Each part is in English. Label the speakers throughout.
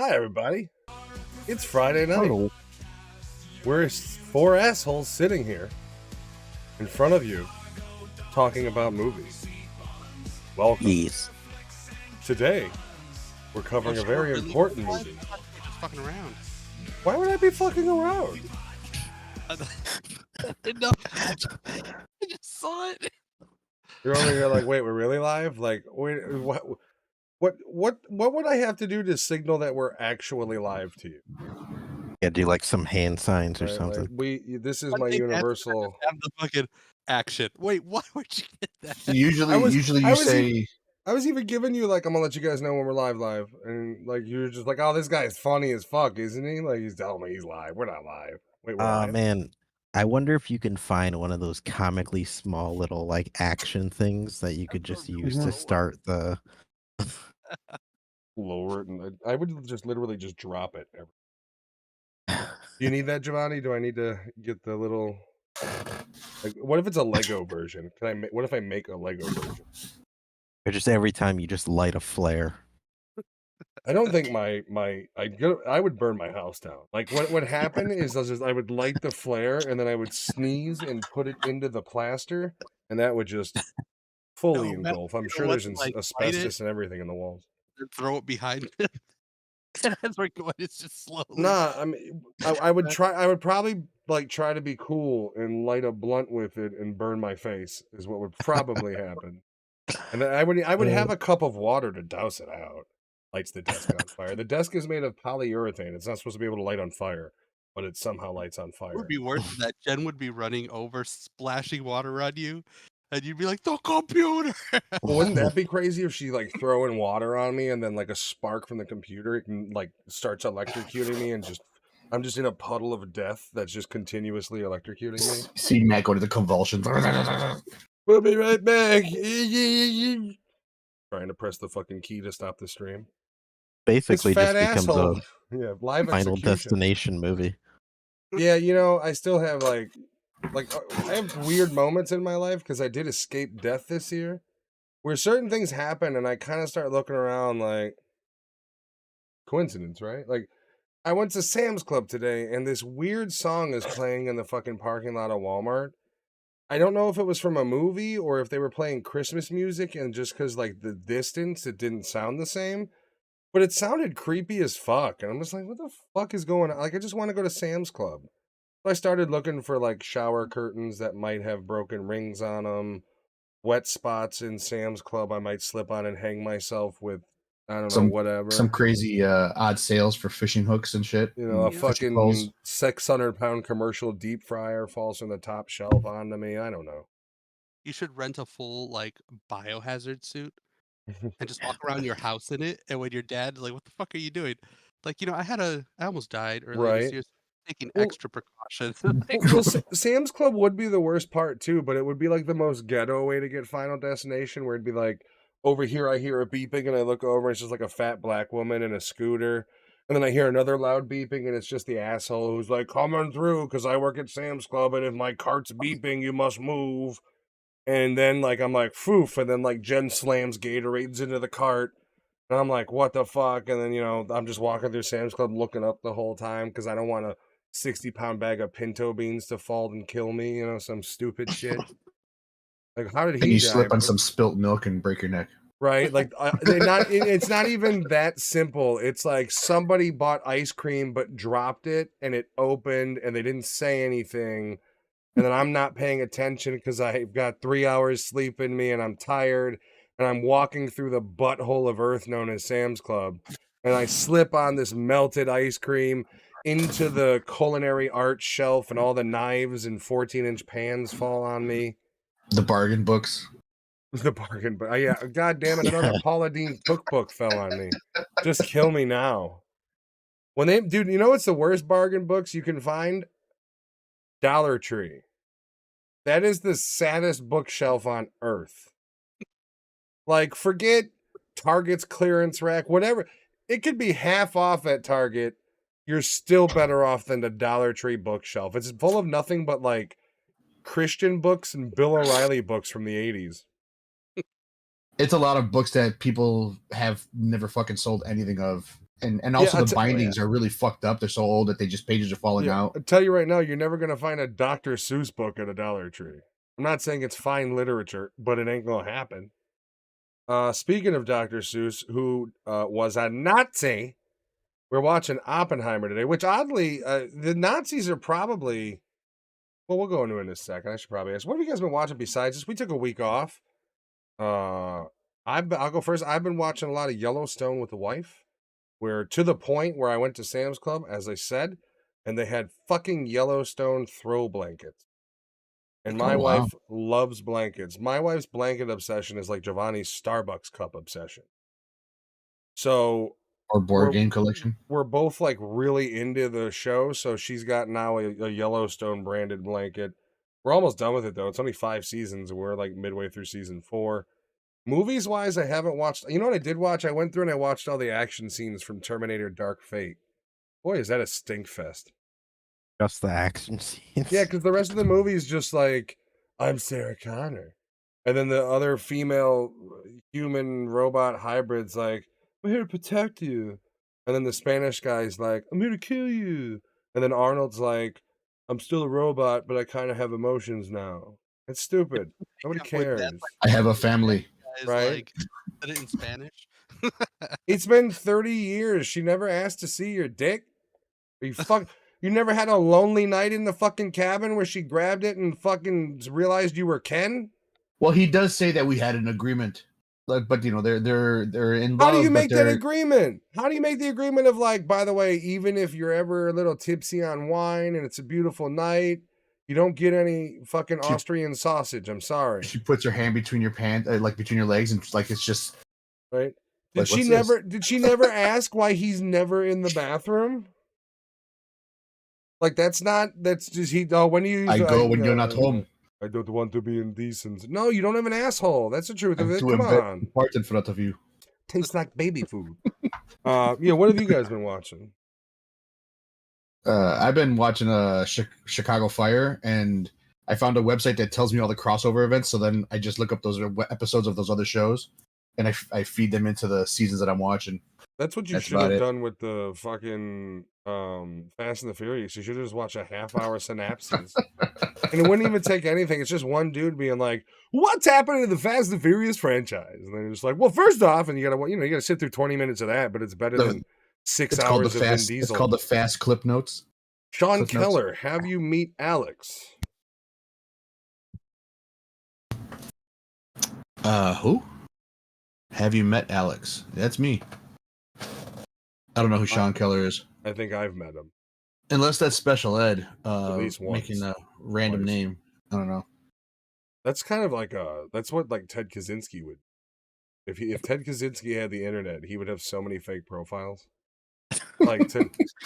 Speaker 1: Hi, everybody. It's Friday night.
Speaker 2: Hello.
Speaker 1: We're four assholes sitting here in front of you talking about movies. Welcome.
Speaker 2: Yes.
Speaker 1: Today, we're covering a very important movie.
Speaker 3: You're just fucking around.
Speaker 1: Why would I be fucking around?
Speaker 3: No, I just saw it.
Speaker 1: You're over here like, wait, we're really live? Like, wait, what would I have to do to signal that we're actually live to you?
Speaker 2: Yeah, do like some hand signs or
Speaker 1: Right,
Speaker 2: something.
Speaker 1: like, this is
Speaker 3: I
Speaker 1: my
Speaker 3: think that's
Speaker 1: universal.
Speaker 3: Have the fucking action. Wait, why would you get that?
Speaker 4: Usually
Speaker 1: I
Speaker 4: you
Speaker 1: was
Speaker 4: say
Speaker 1: I was even giving you like, I'm gonna let you guys know when we're live, and like you're just like, oh, this guy's funny as fuck, isn't he? Like he's telling me he's live. We're not live. Wait, we're live.
Speaker 2: Man, I wonder if you can find one of those comically small little like action things that you could just use to start the.
Speaker 1: Lower it, and I would just literally just drop it. Do you need that, Giovanni? Do I need to get the little? Like, what if it's a Lego version? What if I make a Lego version?
Speaker 2: Or just every time you just light a flare.
Speaker 1: I don't think I would burn my house down. Like what would happen is I would light the flare and then I would sneeze and put it into the plaster and that would just fully
Speaker 3: No,
Speaker 1: engulf. I'm
Speaker 3: you know
Speaker 1: sure
Speaker 3: what,
Speaker 1: there's
Speaker 3: like, light
Speaker 1: asbestos
Speaker 3: it.
Speaker 1: and everything in the walls.
Speaker 3: And throw it behind him. And as we're going, it's just slowly.
Speaker 1: Nah, I mean, I would try. I would probably like try to be cool and light a blunt with it and burn my face. Is what would probably happen. And then I would have a cup of water to douse it out. Lights the desk on fire. The desk is made of polyurethane. It's not supposed to be able to light on fire, but it somehow lights on
Speaker 3: It
Speaker 1: fire.
Speaker 3: would be worse than that. Jen would be running over, splashing water on you, and you'd be like, "The computer!"
Speaker 1: Well, wouldn't that be crazy if she like throwing water on me and then like a spark from the computer can like starts electrocuting me and I'm just in a puddle of death that's just continuously electrocuting me.
Speaker 4: see Matt go to the convulsions.
Speaker 1: We'll be right back. Trying to press the fucking key to stop the stream.
Speaker 2: Basically,
Speaker 1: This
Speaker 2: just
Speaker 1: fat
Speaker 2: becomes
Speaker 1: asshole.
Speaker 2: a
Speaker 1: Yeah, live
Speaker 2: Final
Speaker 1: execution.
Speaker 2: Destination movie.
Speaker 1: Yeah, I still have like I have weird moments in my life because I did escape death this year, where certain things happen and I kind of start looking around like coincidence, right? Like I went to Sam's Club today and this weird song is playing in the fucking parking lot of Walmart. I don't know if it was from a movie or if they were playing Christmas music and just because like the distance it didn't sound the same. But it sounded creepy as fuck. And I'm just like, what the fuck is going on? Like, I just want to go to Sam's Club. So I started looking for like shower curtains that might have broken rings on them, wet spots in Sam's Club I might slip on and hang myself with, I don't know, whatever.
Speaker 4: Some crazy odd sales for fishing hooks and shit.
Speaker 1: A
Speaker 4: fishing poles.
Speaker 1: fucking 600-pound commercial deep fryer falls from the top shelf onto me. I don't know.
Speaker 3: You should rent a full like biohazard suit and just walk around your house in it. And when your dad's like, "What the fuck are you doing?" Like, I almost died earlier this
Speaker 1: Right.
Speaker 3: year. So taking
Speaker 1: Well-
Speaker 3: extra precautions.
Speaker 1: Well, Sam's Club would be the worst part too, but it would be like the most ghetto way to get Final Destination, where it'd be like, over here I hear a beeping and I look over and it's just like a fat black woman in a scooter, and then I hear another loud beeping and it's just the asshole who's like, coming through because I work at Sam's Club and if my cart's beeping you must move. And then like I'm like, poof, and then like Jen slams Gatorades into the cart. And I'm like, what the fuck? And then, I'm just walking through Sam's Club looking up the whole time because I don't want a 60-pound bag of pinto beans to fall and kill me, some stupid shit. Like, how did he
Speaker 4: And you
Speaker 1: die?
Speaker 4: slip on some spilt milk and break your neck.
Speaker 1: Right? Like, it's not even that simple. It's like somebody bought ice cream but dropped it and it opened and they didn't say anything. And then I'm not paying attention because I've got 3 hours sleep in me and I'm tired. And I'm walking through the butthole of earth known as Sam's Club. And I slip on this melted ice cream into the culinary art shelf and all the knives and 14-inch pans fall on me.
Speaker 4: The bargain books.
Speaker 1: The bargain, but yeah, god damn it, another Paula Deen cookbook fell on me. Just kill me now. Dude, you know what's the worst bargain books you can find? Dollar Tree. That is the saddest bookshelf on earth. Like, forget Target's clearance rack, whatever. It could be half off at Target. You're still better off than the Dollar Tree bookshelf. It's full of nothing but like Christian books and Bill O'Reilly books from the 80s.
Speaker 4: It's a lot of books that people have never fucking sold anything of And also
Speaker 1: Yeah,
Speaker 4: the bindings are really fucked up. They're so old that pages are falling out.
Speaker 1: I'll tell you right now, you're never gonna find a Dr. Seuss book at a Dollar Tree. I'm not saying it's fine literature, but it ain't gonna happen. Speaking of Dr. Seuss, who was a Nazi, we're watching Oppenheimer today, which oddly, the Nazis are probably. Well, we'll go into it in a second. I should probably ask. What have you guys been watching besides this? We took a week off. I'll go first. I've been watching a lot of Yellowstone with the wife. Where to the point where I went to Sam's Club, as I said, and they had fucking Yellowstone throw blankets. And my wife loves blankets. My wife's blanket obsession is like Giovanni's Starbucks cup obsession. So
Speaker 4: Or board game collection.
Speaker 1: We're both like really into the show. So she's got now a Yellowstone branded blanket. We're almost done with it though. It's only 5 seasons, and we're like midway through season 4. Movies wise, I haven't watched. You know what I did watch? I went through and I watched all the action scenes from Terminator Dark Fate. Boy, is that a stink fest.
Speaker 2: Just the action scenes.
Speaker 1: Yeah, because the rest of the movie is just like, I'm Sarah Connor. And then the other female human robot hybrid's like, I'm here to protect you. And then the Spanish guy's like, I'm here to kill you. And then Arnold's like, I'm still a robot, but I kind of have emotions now. It's stupid. Nobody cares.
Speaker 4: I have a family.
Speaker 1: Right?
Speaker 3: Like, said it in Spanish.
Speaker 1: It's been 30 years. She never asked to see your dick. You never had a lonely night in the fucking cabin where she grabbed it and fucking realized you were Ken?
Speaker 4: Well, he does say that we had an agreement. But you know, they're in
Speaker 1: How
Speaker 4: love.
Speaker 1: do you make that agreement? How do you make the agreement of like, by the way, even if you're ever a little tipsy on wine and it's a beautiful night, you don't get any fucking Austrian sausage. I'm sorry.
Speaker 4: She puts her hand between your pants, like between your legs, and like it's just
Speaker 1: right.
Speaker 4: Did
Speaker 1: she never ask why he's never in the bathroom? Like that's just he. Oh, when you
Speaker 4: I go when you're not home.
Speaker 1: I don't want to be indecent. No, you don't have an asshole. That's the truth of it.
Speaker 4: Come
Speaker 1: on.
Speaker 4: Part in front of you.
Speaker 1: Tastes like baby food. Yeah. What have you guys been watching?
Speaker 4: I've been watching Chicago Fire, and I found a website that tells me all the crossover events. So then I just look up those episodes of those other shows, and I feed them into the seasons that I'm watching.
Speaker 1: That's what you should have done with the fucking Fast and the Furious. You should have just watched a half-hour synopsis. And it wouldn't even take anything. It's just one dude being like, what's happening to the Fast and Furious franchise? And they're just like, well, first off, and you gotta sit through 20 minutes of that, but it's better than 6 hours of Vin Diesel.
Speaker 4: It's called the Fast Clip Notes.
Speaker 1: Sean Keller, have you meet Alex?
Speaker 4: Who? Have you met Alex? That's me. I don't know who Sean Keller is.
Speaker 1: I think I've met him.
Speaker 4: Unless that's Special Ed,
Speaker 1: At least once.
Speaker 4: making a random name. I don't know.
Speaker 1: That's kind of like that's what like Ted Kaczynski would. If Ted Kaczynski had the internet, he would have so many fake profiles. Like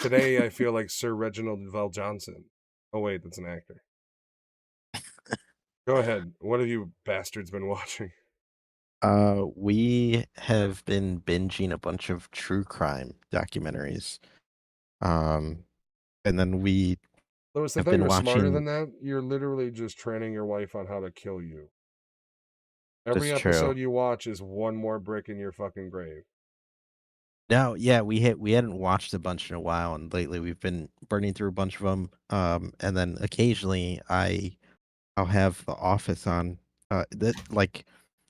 Speaker 1: today, I feel like Sir Reginald Val Johnson. Oh wait, that's an actor. Go ahead. What have you bastards been watching?
Speaker 2: We have been binging a bunch of true crime documentaries. And then we
Speaker 1: Louis, I
Speaker 2: have
Speaker 1: thought
Speaker 2: been
Speaker 1: you were smarter
Speaker 2: watching.
Speaker 1: than that. You're literally just training your wife on how to kill you. Every
Speaker 2: That's
Speaker 1: episode
Speaker 2: true.
Speaker 1: you watch is one more brick in your fucking grave.
Speaker 2: No, yeah, we hadn't watched a bunch in a while, and lately we've been burning through a bunch of them. And then occasionally I'll have The Office on. That like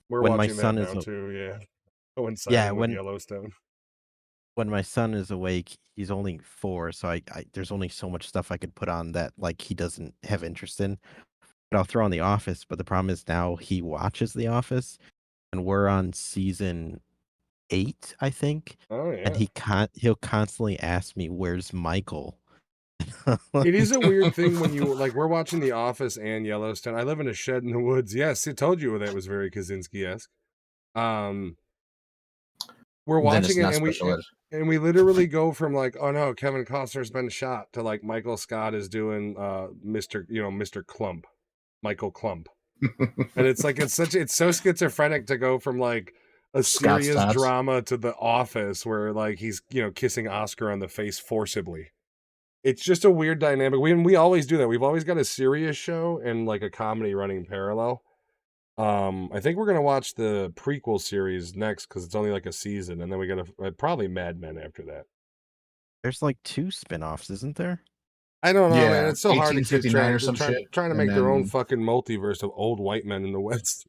Speaker 1: We're
Speaker 2: when my
Speaker 1: watching
Speaker 2: son
Speaker 1: that
Speaker 2: is
Speaker 1: now too. Yeah,
Speaker 2: yeah,
Speaker 1: with Yellowstone.
Speaker 2: when my son is awake, he's only 4, so I there's only so much stuff I could put on that like he doesn't have interest in. But I'll throw on The Office. But the problem is now he watches The Office, and we're on season 8, I think.
Speaker 1: Oh
Speaker 2: And
Speaker 1: yeah.
Speaker 2: he'll constantly ask me, "Where's Michael?"
Speaker 1: It is a weird thing when you like we're watching The Office and Yellowstone. I live in a shed in the woods. Yes, I told you that was very Kaczynski-esque. We're watching it and we literally go from like, oh no, Kevin Costner's been shot to like Michael Scott is doing Mr. Clump. Michael Clump. And it's like it's so schizophrenic to go from like a serious drama to The Office where like he's kissing Oscar on the face forcibly. It's just a weird dynamic. We always do that. We've always got a serious show and like a comedy running parallel. I think we're gonna watch the prequel series next because it's only like a season, and then we gotta probably Mad Men after that.
Speaker 2: There's like 2 spin-offs, isn't there?
Speaker 1: I don't know, man.
Speaker 4: Yeah,
Speaker 1: It's so hard to keep
Speaker 4: 1859 or
Speaker 1: track. They're
Speaker 4: some shit.
Speaker 1: trying to
Speaker 4: And
Speaker 1: make their own
Speaker 4: then
Speaker 1: fucking multiverse of old white men in the West.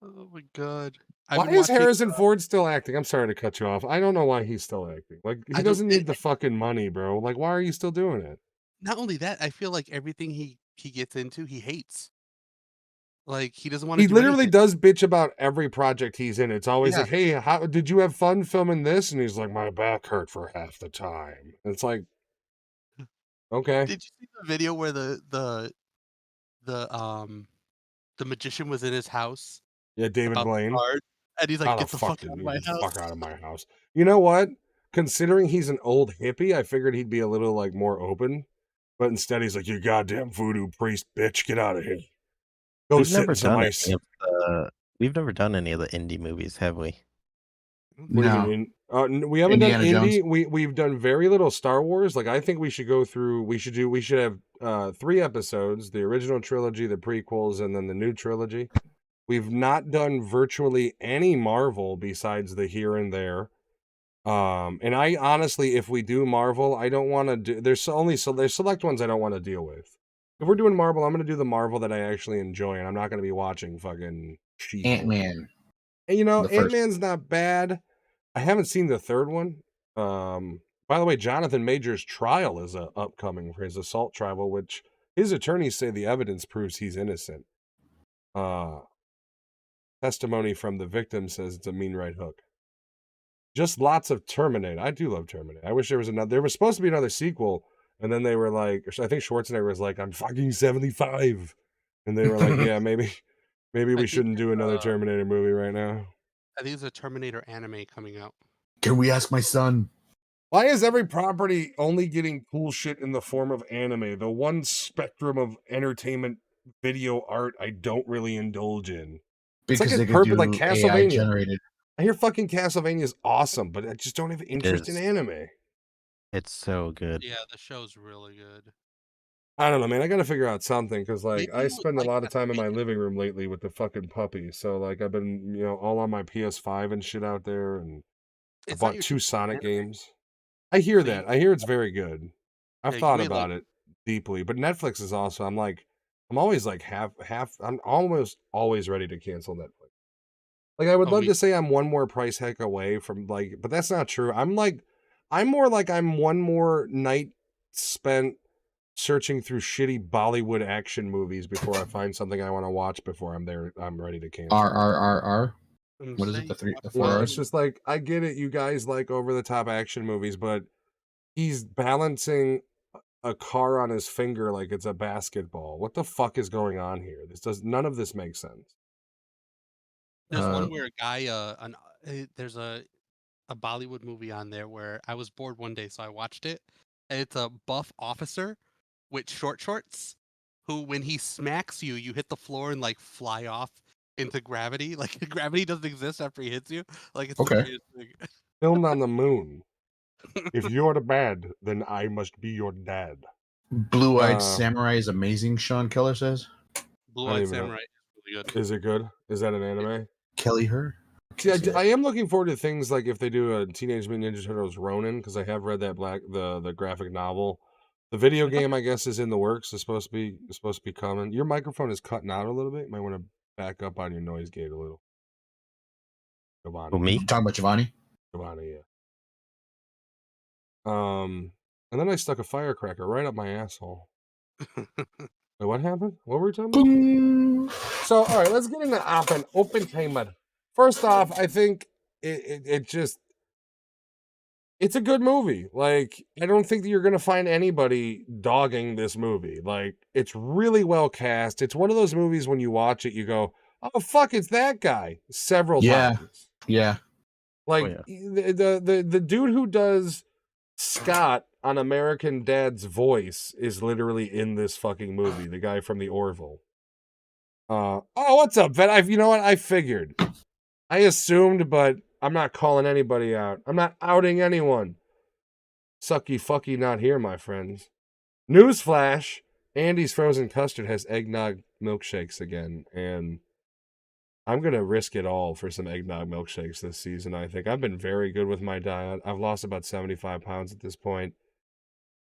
Speaker 3: Oh my god. I've
Speaker 1: Why
Speaker 3: been
Speaker 1: is
Speaker 3: watching.
Speaker 1: Harrison Ford still acting? I'm sorry to cut you off. I don't know why he's still acting. Like, he
Speaker 3: I don't.
Speaker 1: doesn't need the fucking money, bro. Like, why are you still doing it?
Speaker 3: Not only that, I feel like everything he gets into, he hates. Like he doesn't want to
Speaker 1: He
Speaker 3: do
Speaker 1: literally
Speaker 3: anything.
Speaker 1: does bitch about every project he's in. It's always
Speaker 3: Yeah.
Speaker 1: like, "Hey, how did you have fun filming this?" And he's like, "My back hurt for half the time." And it's like, okay,
Speaker 3: Did you see the video where the the magician was in his house
Speaker 1: yeah, David
Speaker 3: about the
Speaker 1: Blaine.
Speaker 3: card, and he's like,
Speaker 1: How the
Speaker 3: "Get the
Speaker 1: fuck
Speaker 3: fuck
Speaker 1: did
Speaker 3: out of
Speaker 1: you
Speaker 3: my
Speaker 1: get the
Speaker 3: house."
Speaker 1: fuck out of my house? You know what? Considering he's an old hippie, I figured he'd be a little like more open. But instead, he's like, "You goddamn voodoo priest, bitch, get out of here. Go
Speaker 2: We've
Speaker 1: sit
Speaker 2: never
Speaker 1: in some
Speaker 2: done
Speaker 1: ice."
Speaker 2: any of the we've never done any of the indie movies, have we?
Speaker 1: What do you
Speaker 4: no,
Speaker 1: mean? We haven't done
Speaker 4: Indiana Jones.
Speaker 1: indie. We've done very little Star Wars. Like, I think we should go through. We should have 3 episodes: the original trilogy, the prequels, and then the new trilogy. We've not done virtually any Marvel besides the here and there. And I honestly, if we do Marvel, I don't want to do. There's select ones I don't want to deal with. If we're doing Marvel, I'm going to do the Marvel that I actually enjoy, and I'm not going to be watching fucking She-Hulk.
Speaker 4: Ant-Man,
Speaker 1: And you know,
Speaker 4: the first.
Speaker 1: Ant-Man's not bad. I haven't seen the third one. By the way, Jonathan Major's trial is upcoming for his assault trial, which his attorneys say the evidence proves he's innocent. Uh, Testimony from the victim says it's a mean right hook. Just lots of Terminator. I do love Terminator. I wish there was another. There was supposed to be another sequel, and then they were like, I think Schwarzenegger was like, "I'm fucking 75," and they were like, "Yeah, maybe
Speaker 3: I
Speaker 1: we
Speaker 3: think
Speaker 1: shouldn't do another Terminator movie right now."
Speaker 3: I think there's a Terminator anime coming out.
Speaker 4: Can we ask my son?
Speaker 1: Why is every property only getting cool shit in the form of anime? The one spectrum of entertainment video art I don't really indulge in. It's like
Speaker 4: Because
Speaker 1: it's
Speaker 4: they could
Speaker 1: perfect, like
Speaker 4: do AI
Speaker 1: Castlevania.
Speaker 4: generated.
Speaker 1: I hear fucking Castlevania is awesome, but I just don't have interest in
Speaker 2: is.
Speaker 1: anime.
Speaker 2: It's so good.
Speaker 3: Yeah, the show's really good.
Speaker 1: I don't know, man. I got to figure out something because, like,
Speaker 3: Maybe
Speaker 1: I
Speaker 3: you would
Speaker 1: spend a
Speaker 3: like
Speaker 1: lot of time in my
Speaker 3: Castlevania.
Speaker 1: living room lately with the fucking puppy. So, like, I've been, all on my PS5 and shit out there, and I
Speaker 3: It's not
Speaker 1: bought
Speaker 3: your
Speaker 1: 2
Speaker 3: typical
Speaker 1: Sonic
Speaker 3: anime,
Speaker 1: games. I hear
Speaker 3: so you
Speaker 1: that. I hear it's very good. I've
Speaker 3: yeah, you
Speaker 1: thought
Speaker 3: may like
Speaker 1: about it deeply, but Netflix is also. I'm always like half. I'm almost always ready to cancel Netflix. Like, I would
Speaker 3: oh
Speaker 1: love
Speaker 3: me.
Speaker 1: to say I'm one more price hike away from like, but that's not true. I'm more like I'm one more night spent searching through shitty Bollywood action movies before I find something I want to watch before I'm ready to cancel.
Speaker 4: R. What is
Speaker 3: Say
Speaker 4: it?
Speaker 3: you
Speaker 4: The
Speaker 1: You
Speaker 4: 4
Speaker 1: know,
Speaker 3: watch
Speaker 1: it's
Speaker 4: R's?
Speaker 1: just like I get it, you guys like over the top action movies, but he's balancing a car on his finger like it's a basketball. What the fuck is going on here? None of this makes sense.
Speaker 3: There's
Speaker 4: Uh,
Speaker 3: one where a guy, there's a Bollywood movie on there where I was bored one day, so I watched it. And it's a buff officer with short shorts who, when he smacks you, you hit the floor and like fly off into gravity. Like gravity doesn't exist after he hits you. Like it's the
Speaker 4: okay.
Speaker 3: weirdest thing.
Speaker 1: Filmed on the moon. If you're the bad, then I must be your dad.
Speaker 4: Blue-eyed
Speaker 1: Uh,
Speaker 4: samurai is amazing. Sean Keller says.
Speaker 3: Blue
Speaker 1: I don't
Speaker 3: Eyed
Speaker 1: even know.
Speaker 3: Samurai is really good.
Speaker 1: Is it good? Is that an anime?
Speaker 4: Kelly her.
Speaker 1: See, I am looking forward to things like if they do a Teenage Mutant Ninja Turtles Ronin, because I have read that the graphic novel. The video
Speaker 3: I thought
Speaker 1: game, I guess, is in the works. It's supposed to be coming. Your microphone is cutting out a little bit. You might want to back up on your noise gate a little.
Speaker 2: Well,
Speaker 1: Giovanni,
Speaker 2: me?
Speaker 4: You talking about Giovanni?
Speaker 1: Yeah. And then I stuck a firecracker right up my asshole. Wait, what happened? What were we talking about?
Speaker 4: Boom.
Speaker 1: So, all right, let's get into Oppenheimer. First off, I think it just it's a good movie. Like, I don't think that you're gonna find anybody dogging this movie. Like, it's really well cast. It's one of those movies when you watch it, you go, "Oh fuck, it's that guy!" Several
Speaker 4: Yeah.
Speaker 1: times.
Speaker 4: Yeah.
Speaker 1: Like
Speaker 2: yeah.
Speaker 1: the dude who does Scott on American Dad's Voice is literally in this fucking movie. The guy from the Orville. Oh, what's up, vet? You know what? I figured. I assumed, but I'm not calling anybody out. I'm not outing anyone. Sucky fucky not here, my friends. Newsflash, Andy's Frozen Custard has eggnog milkshakes again, and I'm gonna risk it all for some eggnog milkshakes this season. I think I've been very good with my diet. I've lost about 75 pounds at this point,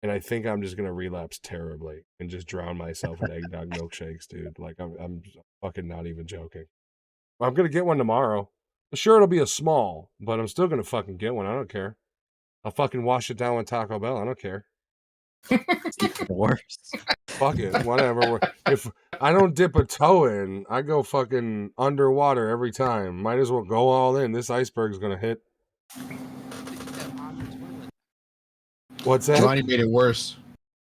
Speaker 1: and I think I'm just gonna relapse terribly and just drown myself in eggnog milkshakes, dude. Like I'm fucking not even joking. I'm gonna get one tomorrow. Sure, it'll be a small, but I'm still gonna fucking get one. I don't care. I'll fucking wash it down with Taco Bell. I don't care.
Speaker 2: Even worse.
Speaker 1: Fuck it, whatever. If I don't dip a toe in, I go fucking underwater every time. Might as well go all in. This iceberg's gonna hit. What's that?
Speaker 4: Johnny made it worse.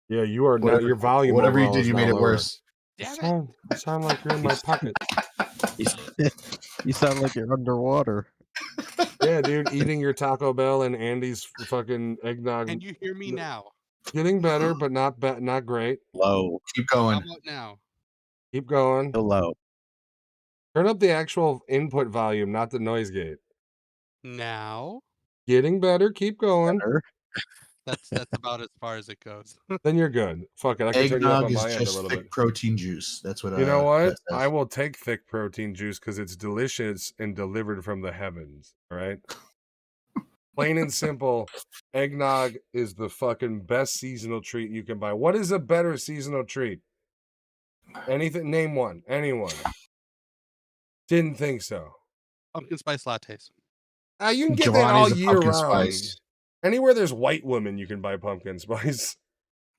Speaker 1: Yeah, you are not.
Speaker 4: Whatever-
Speaker 1: Your volume.
Speaker 4: whatever you
Speaker 1: overall
Speaker 4: did,
Speaker 1: is
Speaker 4: you
Speaker 1: now
Speaker 4: made it
Speaker 1: lower.
Speaker 4: worse.
Speaker 3: Damn it.
Speaker 1: Sound like you're in my pocket.
Speaker 2: You sound like you're underwater.
Speaker 1: Yeah, dude, eating your Taco Bell and Andy's fucking eggnog.
Speaker 3: Can you hear me now?
Speaker 1: Getting better, but not great.
Speaker 2: Low.
Speaker 4: Keep
Speaker 3: How
Speaker 4: going.
Speaker 3: about now?
Speaker 1: Keep going.
Speaker 2: Still low.
Speaker 1: Turn up the actual input volume, not the noise gate.
Speaker 3: Now?
Speaker 1: Getting better. Keep going.
Speaker 2: Better.
Speaker 3: That's about as far as it goes.
Speaker 1: Then you're good. Fuck it. I can turn you up
Speaker 4: Eggnog
Speaker 1: on
Speaker 4: is
Speaker 1: my end a
Speaker 4: just
Speaker 1: little
Speaker 4: thick
Speaker 1: bit.
Speaker 4: protein juice. That's what.
Speaker 1: You know what?
Speaker 4: that says.
Speaker 1: I will take thick protein juice because it's delicious and delivered from the heavens. All right. Plain and simple, eggnog is the fucking best seasonal treat you can buy. What is a better seasonal treat? Anything? Name one. Anyone? Didn't think so.
Speaker 3: Pumpkin spice lattes.
Speaker 1: You can get that all
Speaker 4: Giovanni's a
Speaker 1: year
Speaker 4: pumpkin
Speaker 1: round.
Speaker 4: spice.
Speaker 1: Anywhere there's white women, you can buy pumpkin spice.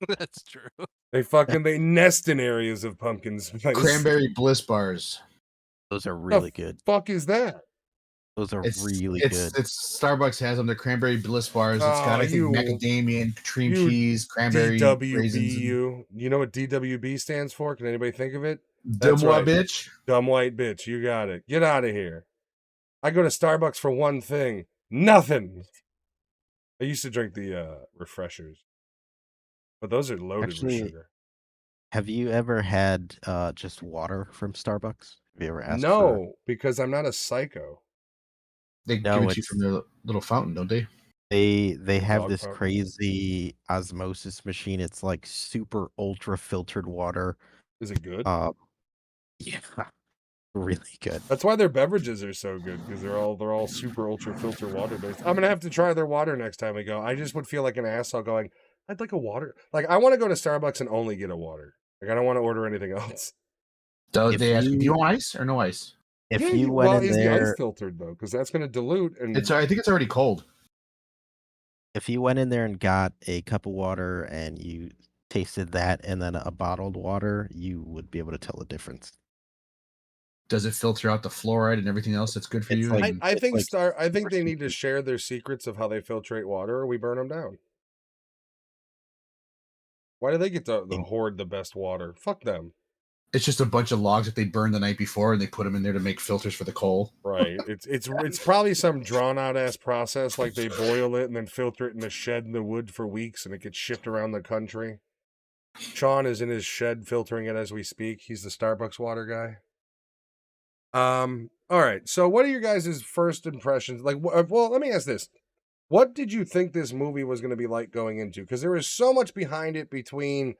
Speaker 3: That's true.
Speaker 1: They nest in areas of pumpkin spice.
Speaker 4: Cranberry Bliss bars.
Speaker 2: Those are really
Speaker 1: The
Speaker 2: good.
Speaker 1: fuck is that?
Speaker 2: Those are
Speaker 4: It's
Speaker 2: really
Speaker 4: it's
Speaker 2: good.
Speaker 4: it's Starbucks has them. The cranberry Bliss bars. It's got
Speaker 1: Oh,
Speaker 4: I think macadamia, cream
Speaker 1: you
Speaker 4: cheese, cranberry raisins.
Speaker 1: DWBU. You know what DWB stands for? Can anybody think of it?
Speaker 4: Dumb
Speaker 1: right.
Speaker 4: bitch.
Speaker 1: Dumb white bitch. You got it. Get out of here. I go to Starbucks for one thing. Nothing. I used to drink the refreshers. But those are loaded
Speaker 2: Actually,
Speaker 1: with sugar.
Speaker 2: Have you ever had just water from Starbucks? Have you ever asked for?
Speaker 1: No, because I'm not a psycho.
Speaker 4: They
Speaker 2: No,
Speaker 4: give it to you
Speaker 2: it's
Speaker 4: from their little fountain, don't they?
Speaker 2: they have
Speaker 1: Dog
Speaker 2: this
Speaker 1: fountain.
Speaker 2: crazy osmosis machine. It's like super ultra filtered water.
Speaker 1: Is it good?
Speaker 2: Yeah, really good.
Speaker 1: That's why their beverages are so good, because they're all super ultra filter water based. I'm gonna have to try their water next time we go. I just would feel like an asshole going, I'd like a water. Like I want to go to Starbucks and only get a water. Like I don't want to order anything else.
Speaker 4: Do
Speaker 2: If
Speaker 4: they ask you, do
Speaker 2: you-
Speaker 4: you want ice or no ice?
Speaker 2: If
Speaker 1: Yeah,
Speaker 2: you went
Speaker 1: well,
Speaker 2: in
Speaker 1: is the ice
Speaker 2: there,
Speaker 1: filtered though? Because that's gonna dilute and
Speaker 4: I think it's already cold.
Speaker 2: if you went in there and got a cup of water and you tasted that and then a bottled water, you would be able to tell the difference.
Speaker 4: Does it filter out the fluoride and everything else that's good for
Speaker 2: It's
Speaker 4: you?
Speaker 2: like-
Speaker 4: And
Speaker 1: I
Speaker 2: It's
Speaker 1: think
Speaker 2: like
Speaker 1: I think they
Speaker 2: super
Speaker 1: need to
Speaker 2: sweet.
Speaker 1: share their secrets of how they filtrate water, or we burn them down. Why do they get to hoard the best water? Fuck them.
Speaker 4: it's just a bunch of logs that they burned the night before, and they put them in there to make filters for the coal.
Speaker 1: Right. It's probably some drawn out ass process, like they boil it and then filter it in the shed in the wood for weeks, and it gets shipped around the country. Sean is in his shed filtering it as we speak. He's the Starbucks water guy. All right. So, what are your guys' first impressions? Like, well, let me ask this: what did you think this movie was going to be like going into? Because there was so much behind it between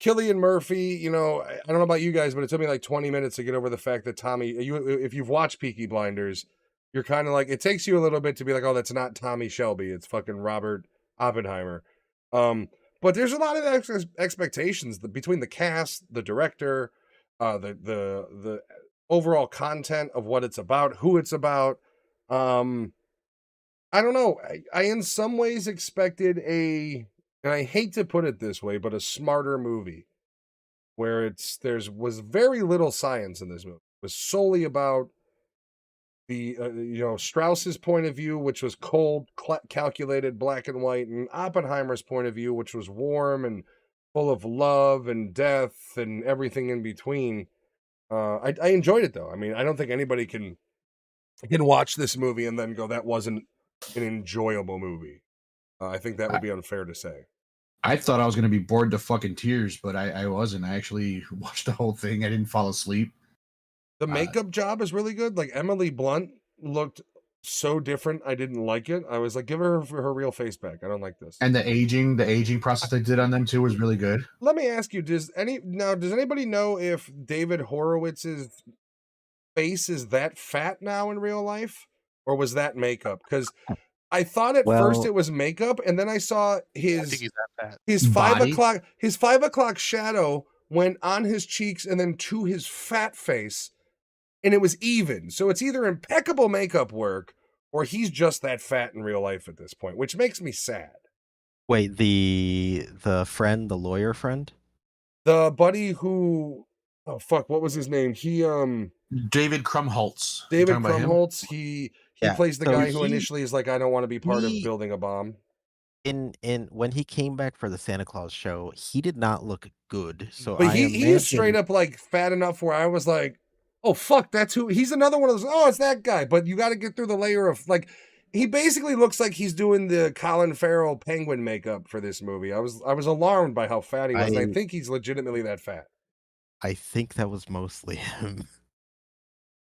Speaker 1: Cillian Murphy. You know, I don't know about you guys, but it took me like 20 minutes to get over the fact that Tommy. If you've watched Peaky Blinders, you're kind of like, it takes you a little bit to be like, oh, that's not Tommy Shelby. It's fucking Robert Oppenheimer. But there's a lot of expectations between the cast, the director, the overall content of what it's about, who it's about. I don't know. I in some ways expected and I hate to put it this way, but a smarter movie where was very little science in this movie. It was solely about the Strauss's point of view, which was cold, calculated, black and white, and Oppenheimer's point of view, which was warm and full of love and death and everything in between. I enjoyed it though. I mean, I don't think anybody can watch this movie and then go, that wasn't an enjoyable movie. I think that would be unfair to say.
Speaker 4: I thought I was going to be bored to fucking tears, but I wasn't. I actually watched the whole thing. I didn't fall asleep.
Speaker 1: The makeup job is really good. Like Emily Blunt looked so different. I didn't like it. I was like, give her real face back. I don't like this.
Speaker 4: And the aging process they did on them too was really good.
Speaker 1: Let me ask you, does anybody know if David Horowitz's face is that fat now in real life, or was that makeup? Because I thought at first it was makeup, and then I saw
Speaker 3: I think
Speaker 1: his
Speaker 3: he's that fat.
Speaker 1: his 5
Speaker 4: Body?
Speaker 1: o'clock his 5 o'clock shadow went on his cheeks and then to his fat face, and it was even. So it's either impeccable makeup work or he's just that fat in real life at this point, which makes me sad.
Speaker 2: Wait, the friend, the lawyer friend?
Speaker 1: The buddy who, oh fuck, what was his name? He
Speaker 4: David Krumholtz. You
Speaker 1: David
Speaker 4: talking about him?
Speaker 1: Krumholtz. He
Speaker 2: Yeah,
Speaker 1: plays the
Speaker 2: so
Speaker 1: guy who
Speaker 2: he-
Speaker 1: initially is like, I don't want to be part of
Speaker 2: he-
Speaker 1: building a bomb.
Speaker 2: In when he came back for the Santa Claus show, he did not look good. So
Speaker 1: But
Speaker 2: I
Speaker 1: he is straight
Speaker 2: imagine
Speaker 1: up like fat enough where I was like, oh fuck, that's who. He's another one of those. Oh, it's that guy. But you got to get through the layer of like, he basically looks like he's doing the Colin Farrell penguin makeup for this movie. I was alarmed by how fat he was, and I think he's legitimately that fat.
Speaker 2: I think that was mostly him.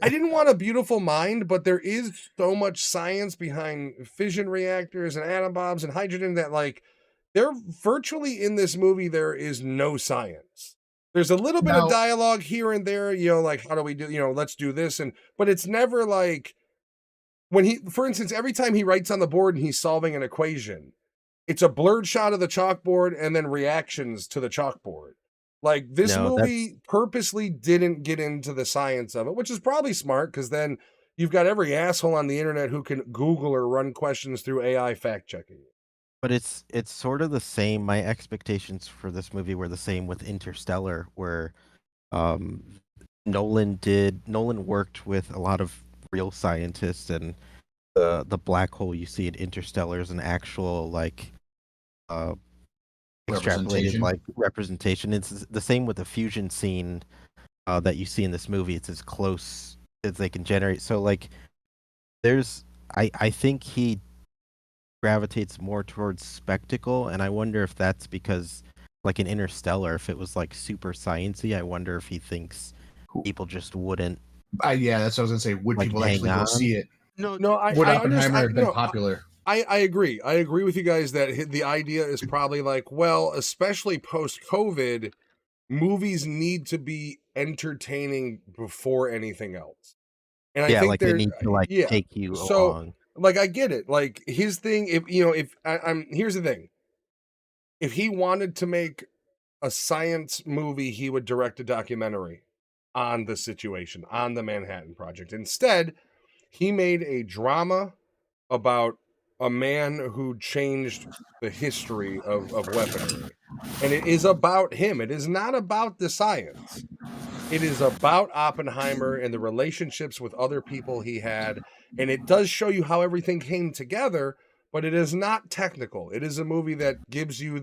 Speaker 1: I didn't want a beautiful mind, but there is so much science behind fission reactors and atom bombs and hydrogen that like they're virtually in this movie. There is no science. There's a little bit of
Speaker 4: Now-
Speaker 1: dialogue here and there, you know, like how do we do, you know, let's do this, but it's never like when he, for instance, every time he writes on the board and he's solving an equation, it's a blurred shot of the chalkboard and then reactions to the chalkboard. Like this
Speaker 2: No,
Speaker 1: movie purposely didn't get into the science of it, which is probably smart because then you've got every asshole on the internet who can Google or run questions through AI fact checking.
Speaker 2: But it's sort of the same. My expectations for this movie were the same with Interstellar, where Nolan worked with a lot of real scientists, and the black hole you see in Interstellar is an actual like extrapolated like representation. It's the same with the fusion scene that you see in this movie. It's as close as they can generate. So like there's I think he gravitates more towards spectacle, and I wonder if that's because like in Interstellar, if it was like super sciencey, I wonder if he thinks people just wouldn't
Speaker 4: Yeah, that's what I was gonna say. Would
Speaker 2: like,
Speaker 4: people
Speaker 2: hang
Speaker 4: actually go
Speaker 2: on?
Speaker 4: see it?
Speaker 3: No,
Speaker 1: No,
Speaker 4: Would
Speaker 1: I
Speaker 4: Oppenheimer have been
Speaker 1: no,
Speaker 4: popular?
Speaker 1: I agree. I agree with you guys that the idea is probably like, well, especially post COVID, movies need to be entertaining before anything else. And I
Speaker 2: Yeah,
Speaker 1: think
Speaker 2: like they need to like
Speaker 1: yeah.
Speaker 2: take you
Speaker 1: So
Speaker 2: along.
Speaker 1: like I get it. Like his thing, if you know, if I'm here's the thing. If he wanted to make a science movie, he would direct a documentary on the situation, on the Manhattan Project. Instead, he made a drama about a man who changed the history of weaponry. And it is about him. It is not about the science. It is about Oppenheimer and the relationships with other people he had. And it does show you how everything came together, but it is not technical. It is a movie that gives you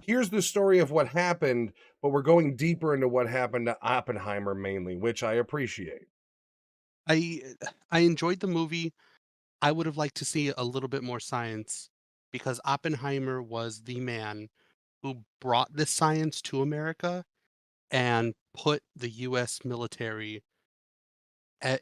Speaker 1: here's the story of what happened, but we're going deeper into what happened to Oppenheimer mainly, which I appreciate.
Speaker 3: I enjoyed the movie. I would have liked to see a little bit more science because Oppenheimer was the man who brought this science to America and put the US military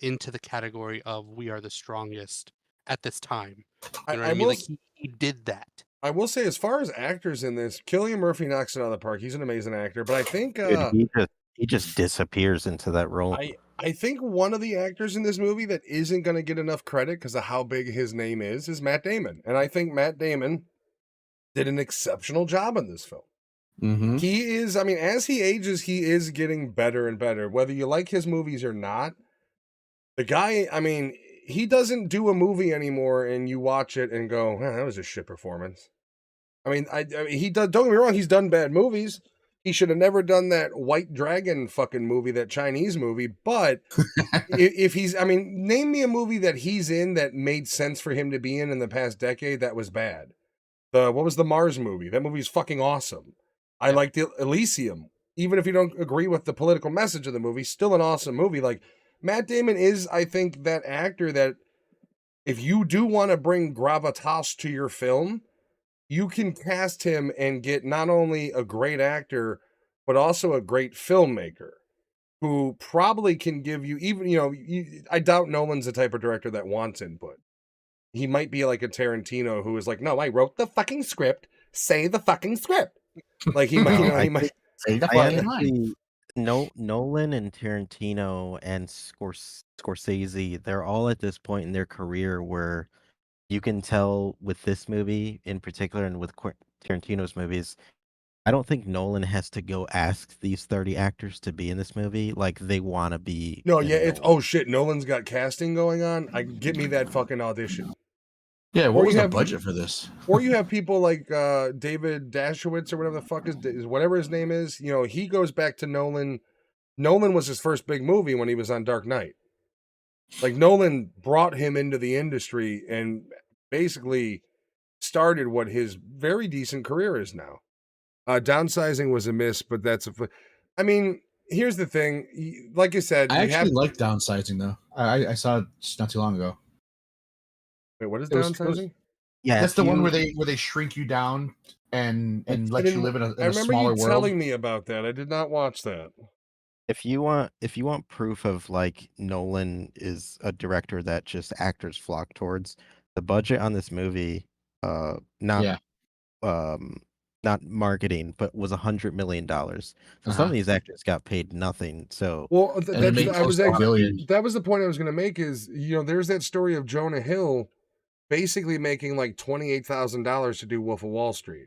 Speaker 3: into the category of we are the strongest at this time. You know what I mean? Like he did that.
Speaker 1: I will say, as far as actors in this, Cillian Murphy knocks it out of the park. He's an amazing actor, but I think
Speaker 2: Dude, he just disappears into that role.
Speaker 1: I think one of the actors in this movie that isn't going to get enough credit because of how big his name is Matt Damon, and I think Matt Damon did an exceptional job in this film.
Speaker 4: Mm-hmm.
Speaker 1: He is, I mean, as he ages, he is getting better and better. Whether you like his movies or not, the guy, I mean, he doesn't do a movie anymore and you watch it and go, that was a shit performance. I mean, he does, don't get me wrong, he's done bad movies. He should have never done that White Dragon fucking movie, that Chinese movie. But if he's, I mean, name me a movie that he's in that made sense for him to be in the past decade that was bad. What was the Mars movie? That movie's fucking awesome. I liked Elysium. Even if you don't agree with the political message of the movie, still an awesome movie. Like, Matt Damon is, I think, that actor that if you do want to bring gravitas to your film, you can cast him and get not only a great actor, but also a great filmmaker who probably can give you even, you know, I doubt Nolan's the type of director that wants input. He might be like a Tarantino who is like, no, I wrote the fucking script, say the fucking script. Like he might, you know, he might.
Speaker 4: Say the
Speaker 2: I
Speaker 4: fucking line.
Speaker 2: No, Nolan and Tarantino and Scorsese, they're all at this point in their career where you can tell with this movie in particular and with Tarantino's movies, I don't think Nolan has to go ask these 30 actors to be in this movie. Like they want to be
Speaker 1: No, yeah,
Speaker 2: in
Speaker 1: it's
Speaker 2: Nolan.
Speaker 1: oh shit, Nolan's got casting going on. Get me that fucking audition.
Speaker 4: Yeah, what
Speaker 1: Or
Speaker 4: was
Speaker 1: you
Speaker 4: the
Speaker 1: have
Speaker 4: budget for this?
Speaker 1: or you have people like David Dashowitz or whatever the fuck is whatever his name is. You know, he goes back to Nolan. Nolan was his first big movie when he was on Dark Knight. Like Nolan brought him into the industry and basically started what his very decent career is now. Downsizing was a miss, but I mean, here's the thing. Like I said,
Speaker 4: I
Speaker 1: you
Speaker 4: actually
Speaker 1: have.
Speaker 4: like Downsizing though. I saw it just not too long ago.
Speaker 1: Wait, what is
Speaker 4: It was
Speaker 1: downsizing?
Speaker 2: Yeah,
Speaker 4: that's
Speaker 2: if
Speaker 4: the one
Speaker 2: you
Speaker 4: where they shrink you down and
Speaker 1: I
Speaker 4: let you
Speaker 1: didn't.
Speaker 4: live in
Speaker 1: I
Speaker 4: a
Speaker 1: remember you
Speaker 4: smaller world.
Speaker 1: telling me about that. I did not watch that.
Speaker 2: if you want proof of like Nolan is a director that just actors flock towards, the budget on this movie, not
Speaker 4: Yeah.
Speaker 2: um not marketing, but was $100 million. So some of
Speaker 4: Uh-huh.
Speaker 2: these actors got paid nothing. So
Speaker 1: Well,
Speaker 4: And it made
Speaker 1: I
Speaker 4: close
Speaker 1: was
Speaker 4: to $1
Speaker 1: actually
Speaker 4: billion.
Speaker 1: that was the point I was going to make. Is there's that story of Jonah Hill basically making like $28,000 to do Wolf of Wall Street,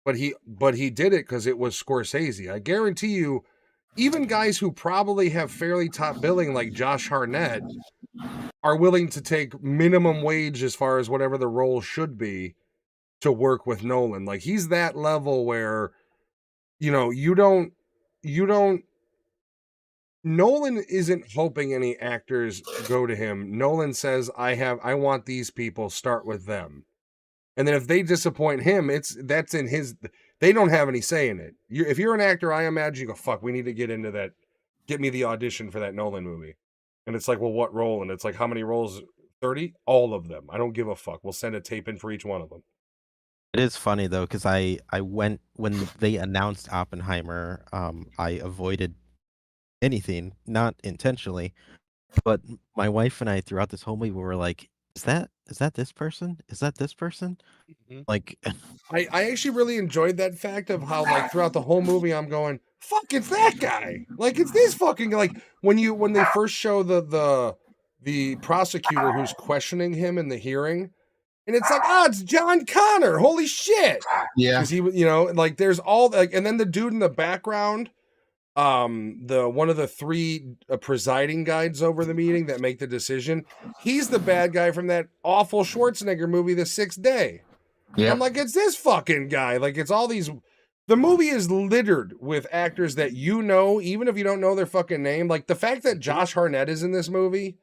Speaker 1: but he did it because it was Scorsese. I guarantee you, even guys who probably have fairly top billing like Josh Hartnett are willing to take minimum wage as far as whatever the role should be to work with Nolan. Like he's that level where you don't. Nolan isn't hoping any actors go to him. Nolan says, I want these people, start with them. And then if they disappoint him, that's in his, they don't have any say in it. If you're an actor, I imagine you go, fuck, we need to get into that. Get me the audition for that Nolan movie. And it's like, well, what role? And it's like, how many roles? 30? All of them. I don't give a fuck. We'll send a tape in for each one of them.
Speaker 2: it is funny though, because I went when they announced Oppenheimer, I avoided anything, not intentionally, but my wife and I throughout this whole movie were like, is that this person? Is that this person?
Speaker 3: Mhm.
Speaker 2: Like
Speaker 1: I actually really enjoyed that fact of how like throughout the whole movie I'm going, fuck, it's that guy. Like it's this fucking like when they first show the prosecutor who's questioning him in the hearing, and it's like, it's John Connor. Holy shit.
Speaker 4: Yeah.
Speaker 1: Because he like there's all like, and then the dude in the background, the one of the three presiding guides over the meeting that make the decision, he's the bad guy from that awful Schwarzenegger movie, The Sixth Day.
Speaker 4: Yeah.
Speaker 1: I'm like, it's this fucking guy. Like, it's all these. The movie is littered with actors that even if you don't know their fucking name. Like, the fact that Josh Hartnett is in this movie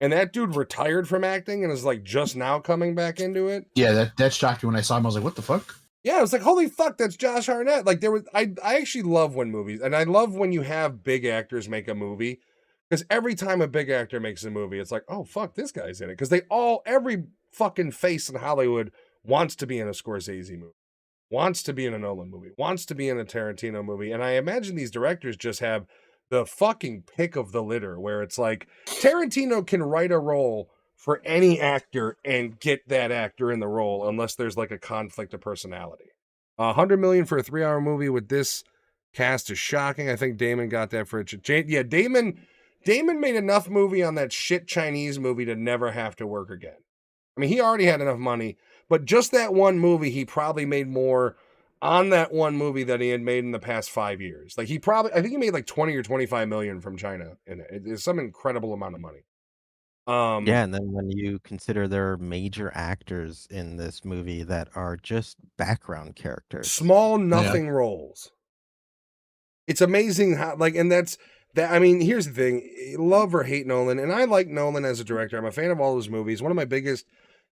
Speaker 1: and that dude retired from acting and is like just now coming back into it.
Speaker 4: Yeah, that shocked me when I saw him. I was like, what the fuck?
Speaker 1: Yeah, I was like, holy fuck, that's Josh Hartnett. Like, I actually love when movies, and I love when you have big actors make a movie. Because every time a big actor makes a movie, it's like, oh, fuck, this guy's in it. Because every fucking face in Hollywood wants to be in a Scorsese movie, wants to be in a Nolan movie, wants to be in a Tarantino movie. And I imagine these directors just have the fucking pick of the litter where it's like Tarantino can write a role for any actor and get that actor in the role unless there's like a conflict of personality. 100 million for a 3-hour movie with this cast is shocking. I think Damon got that for it. Yeah, Damon made enough movie on that shit Chinese movie to never have to work again. I mean, he already had enough money, but just that one movie, he probably made more on that one movie than he had made in the past 5 years. Like I think he made like 20 or 25 million from China in it. It's some incredible amount of money.
Speaker 2: yeah, and then when you consider there are major actors in this movie that are just background characters.
Speaker 1: Small nothing roles. It's amazing how and that's that. I mean, here's the thing: love or hate Nolan, and I like Nolan as a director. I'm a fan of all his movies. One of my biggest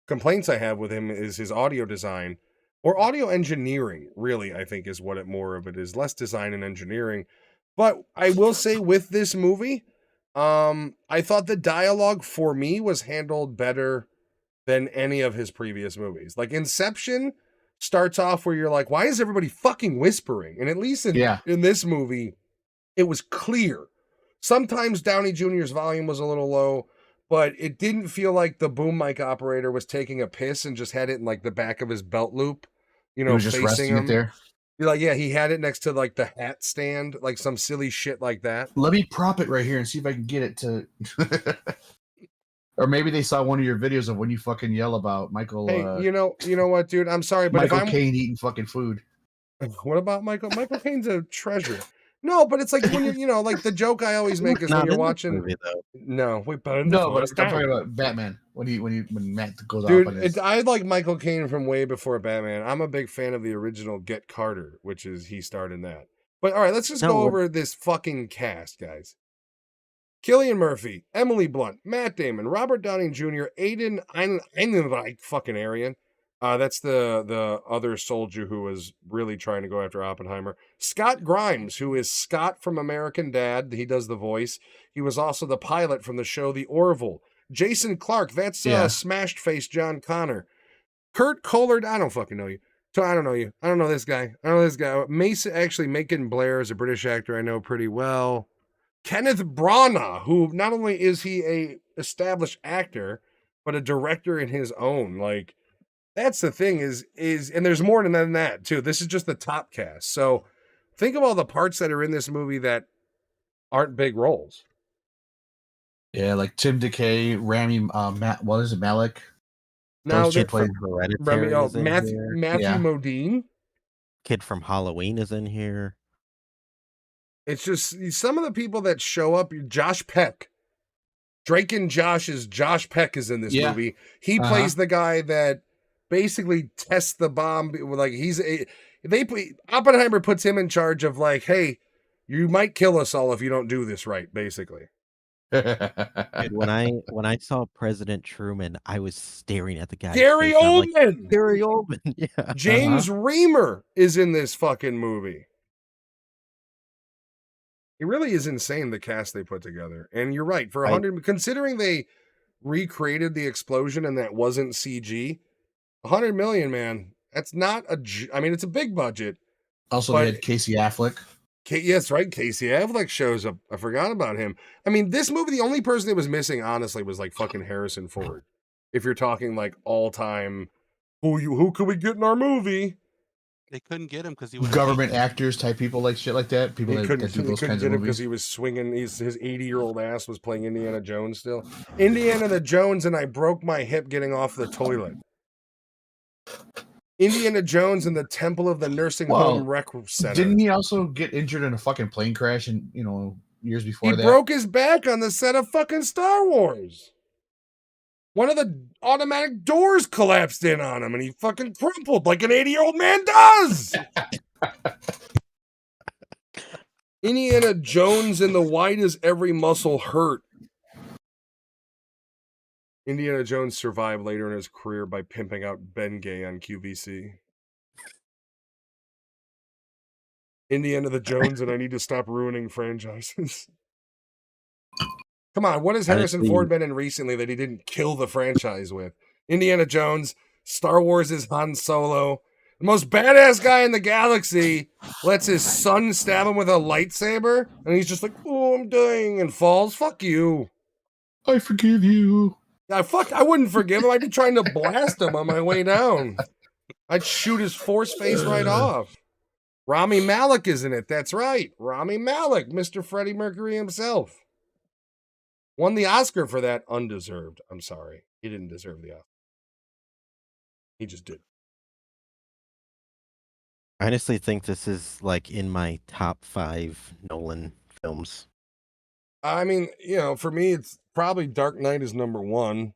Speaker 1: complaints I have with him is his audio design or audio engineering. Really, I think is what it more of it is, less design and engineering. But I will say with this movie, I thought the dialogue for me was handled better than any of his previous movies. Like Inception starts off where you're like, why is everybody fucking whispering? And at least in this movie, it was clear. Sometimes Downey Jr.'s volume was a little low, but it didn't feel like the boom mic operator was taking a piss and just had it in like the back of his belt loop,
Speaker 4: He was just
Speaker 1: facing
Speaker 4: resting
Speaker 1: him.
Speaker 4: it there.
Speaker 1: You're like, yeah, he had it next to like the hat stand, like some silly shit like that.
Speaker 4: Let me prop it right here and see if I can get it to. Or maybe they saw one of your videos of when you fucking yell about Michael.
Speaker 1: Hey, you know what, dude? I'm sorry, but
Speaker 4: Michael
Speaker 1: if I'm
Speaker 4: Caine eating fucking food.
Speaker 1: what about Michael? Michael Caine's a treasure. No, but it's like when you're, like the joke I always make is when
Speaker 2: Not
Speaker 1: you're
Speaker 2: in this
Speaker 1: watching.
Speaker 2: movie, though.
Speaker 1: No, wait, but
Speaker 4: No, but I'm talking about Batman when Matt goes off on
Speaker 1: dude,
Speaker 4: his.
Speaker 1: I like Michael Caine from way before Batman. I'm a big fan of the original Get Carter, which is he starred in that. But all right, let's just go over this fucking cast, guys. Cillian Murphy, Emily Blunt, Matt Damon, Robert Downey Jr., Aiden Einenreich, fucking Aryan. That's the other soldier who was really trying to go after Oppenheimer. Scott Grimes, who is Scott from American Dad. He does the voice. He was also the pilot from the show The Orville. Jason Clarke, that's smashed face John Connor. Kurt Collard, I don't fucking know you. I don't know you. I don't know this guy. Mason, actually, Macon Blair is a British actor I know pretty well. Kenneth Branagh, who not only is he a established actor, but a director in his own. Like, that's the thing is, and there's more than that too. This is just the top cast. So think of all the parts that are in this movie that aren't big roles.
Speaker 4: Yeah, like Tim DeKay, Rami, Matt. What is it, Malik?
Speaker 1: Now
Speaker 2: Those kid from Hereditary is in here.
Speaker 1: Matthew Modine.
Speaker 2: Kid from Halloween is in here.
Speaker 1: It's just some of the people that show up. Josh Peck, Drake and Josh Peck is in this movie. He plays the guy that basically tests the bomb. Like Oppenheimer puts him in charge of like, hey, you might kill us all if you don't do this right. Basically.
Speaker 2: Dude, when I saw President Truman, I was staring at the guy.
Speaker 1: Gary Oldman.
Speaker 2: Like, Gary Oldman. Yeah.
Speaker 1: James Reamer is in this fucking movie. It really is insane the cast they put together. And you're right, for 100, considering they recreated the explosion and that wasn't CG, 100 million, man. That's not it's a big budget.
Speaker 4: Also, they had Casey Affleck.
Speaker 1: Yes, right. Casey Affleck shows up. I forgot about him. I mean, this movie, the only person that was missing, honestly, was like fucking Harrison Ford. If you're talking like all time, who could we get in our movie?
Speaker 3: They couldn't get him because he was
Speaker 4: government actors type people like shit like that. People that do those kinds of movies.
Speaker 1: Because he was swinging. His 80-year-old ass was playing Indiana Jones still. Indiana the Jones, and I broke my hip getting off the toilet. Indiana Jones and the Temple of the Nursing Home Rec Center.
Speaker 4: Didn't he also get injured in a fucking plane crash? And years before that,
Speaker 1: he broke his back on the set of fucking Star Wars. One of the automatic doors collapsed in on him, and he fucking crumpled like an 80-year-old man does. Indiana Jones and the Why Does Every Muscle Hurt? Indiana Jones survived later in his career by pimping out Ben Gay on QVC. Indiana the Jones, and I need to stop ruining franchises. Come on, what has Harrison Ford been in recently that he didn't kill the franchise with? Indiana Jones, Star Wars is Han Solo. The most badass guy in the galaxy lets his son stab him with a lightsaber, and he's just like, oh, I'm dying, and falls. Fuck you.
Speaker 4: I forgive you.
Speaker 1: Yeah, I wouldn't forgive him. I'd be trying to blast him on my way down. I'd shoot his force face right off. Rami Malek is in it. That's right. Rami Malek, Mr. Freddie Mercury himself. Won the Oscar for that. Undeserved. I'm sorry. He didn't deserve the Oscar. He just did.
Speaker 2: I honestly think this is like in my top 5 Nolan films.
Speaker 1: I mean, for me, it's probably Dark Knight is number 1.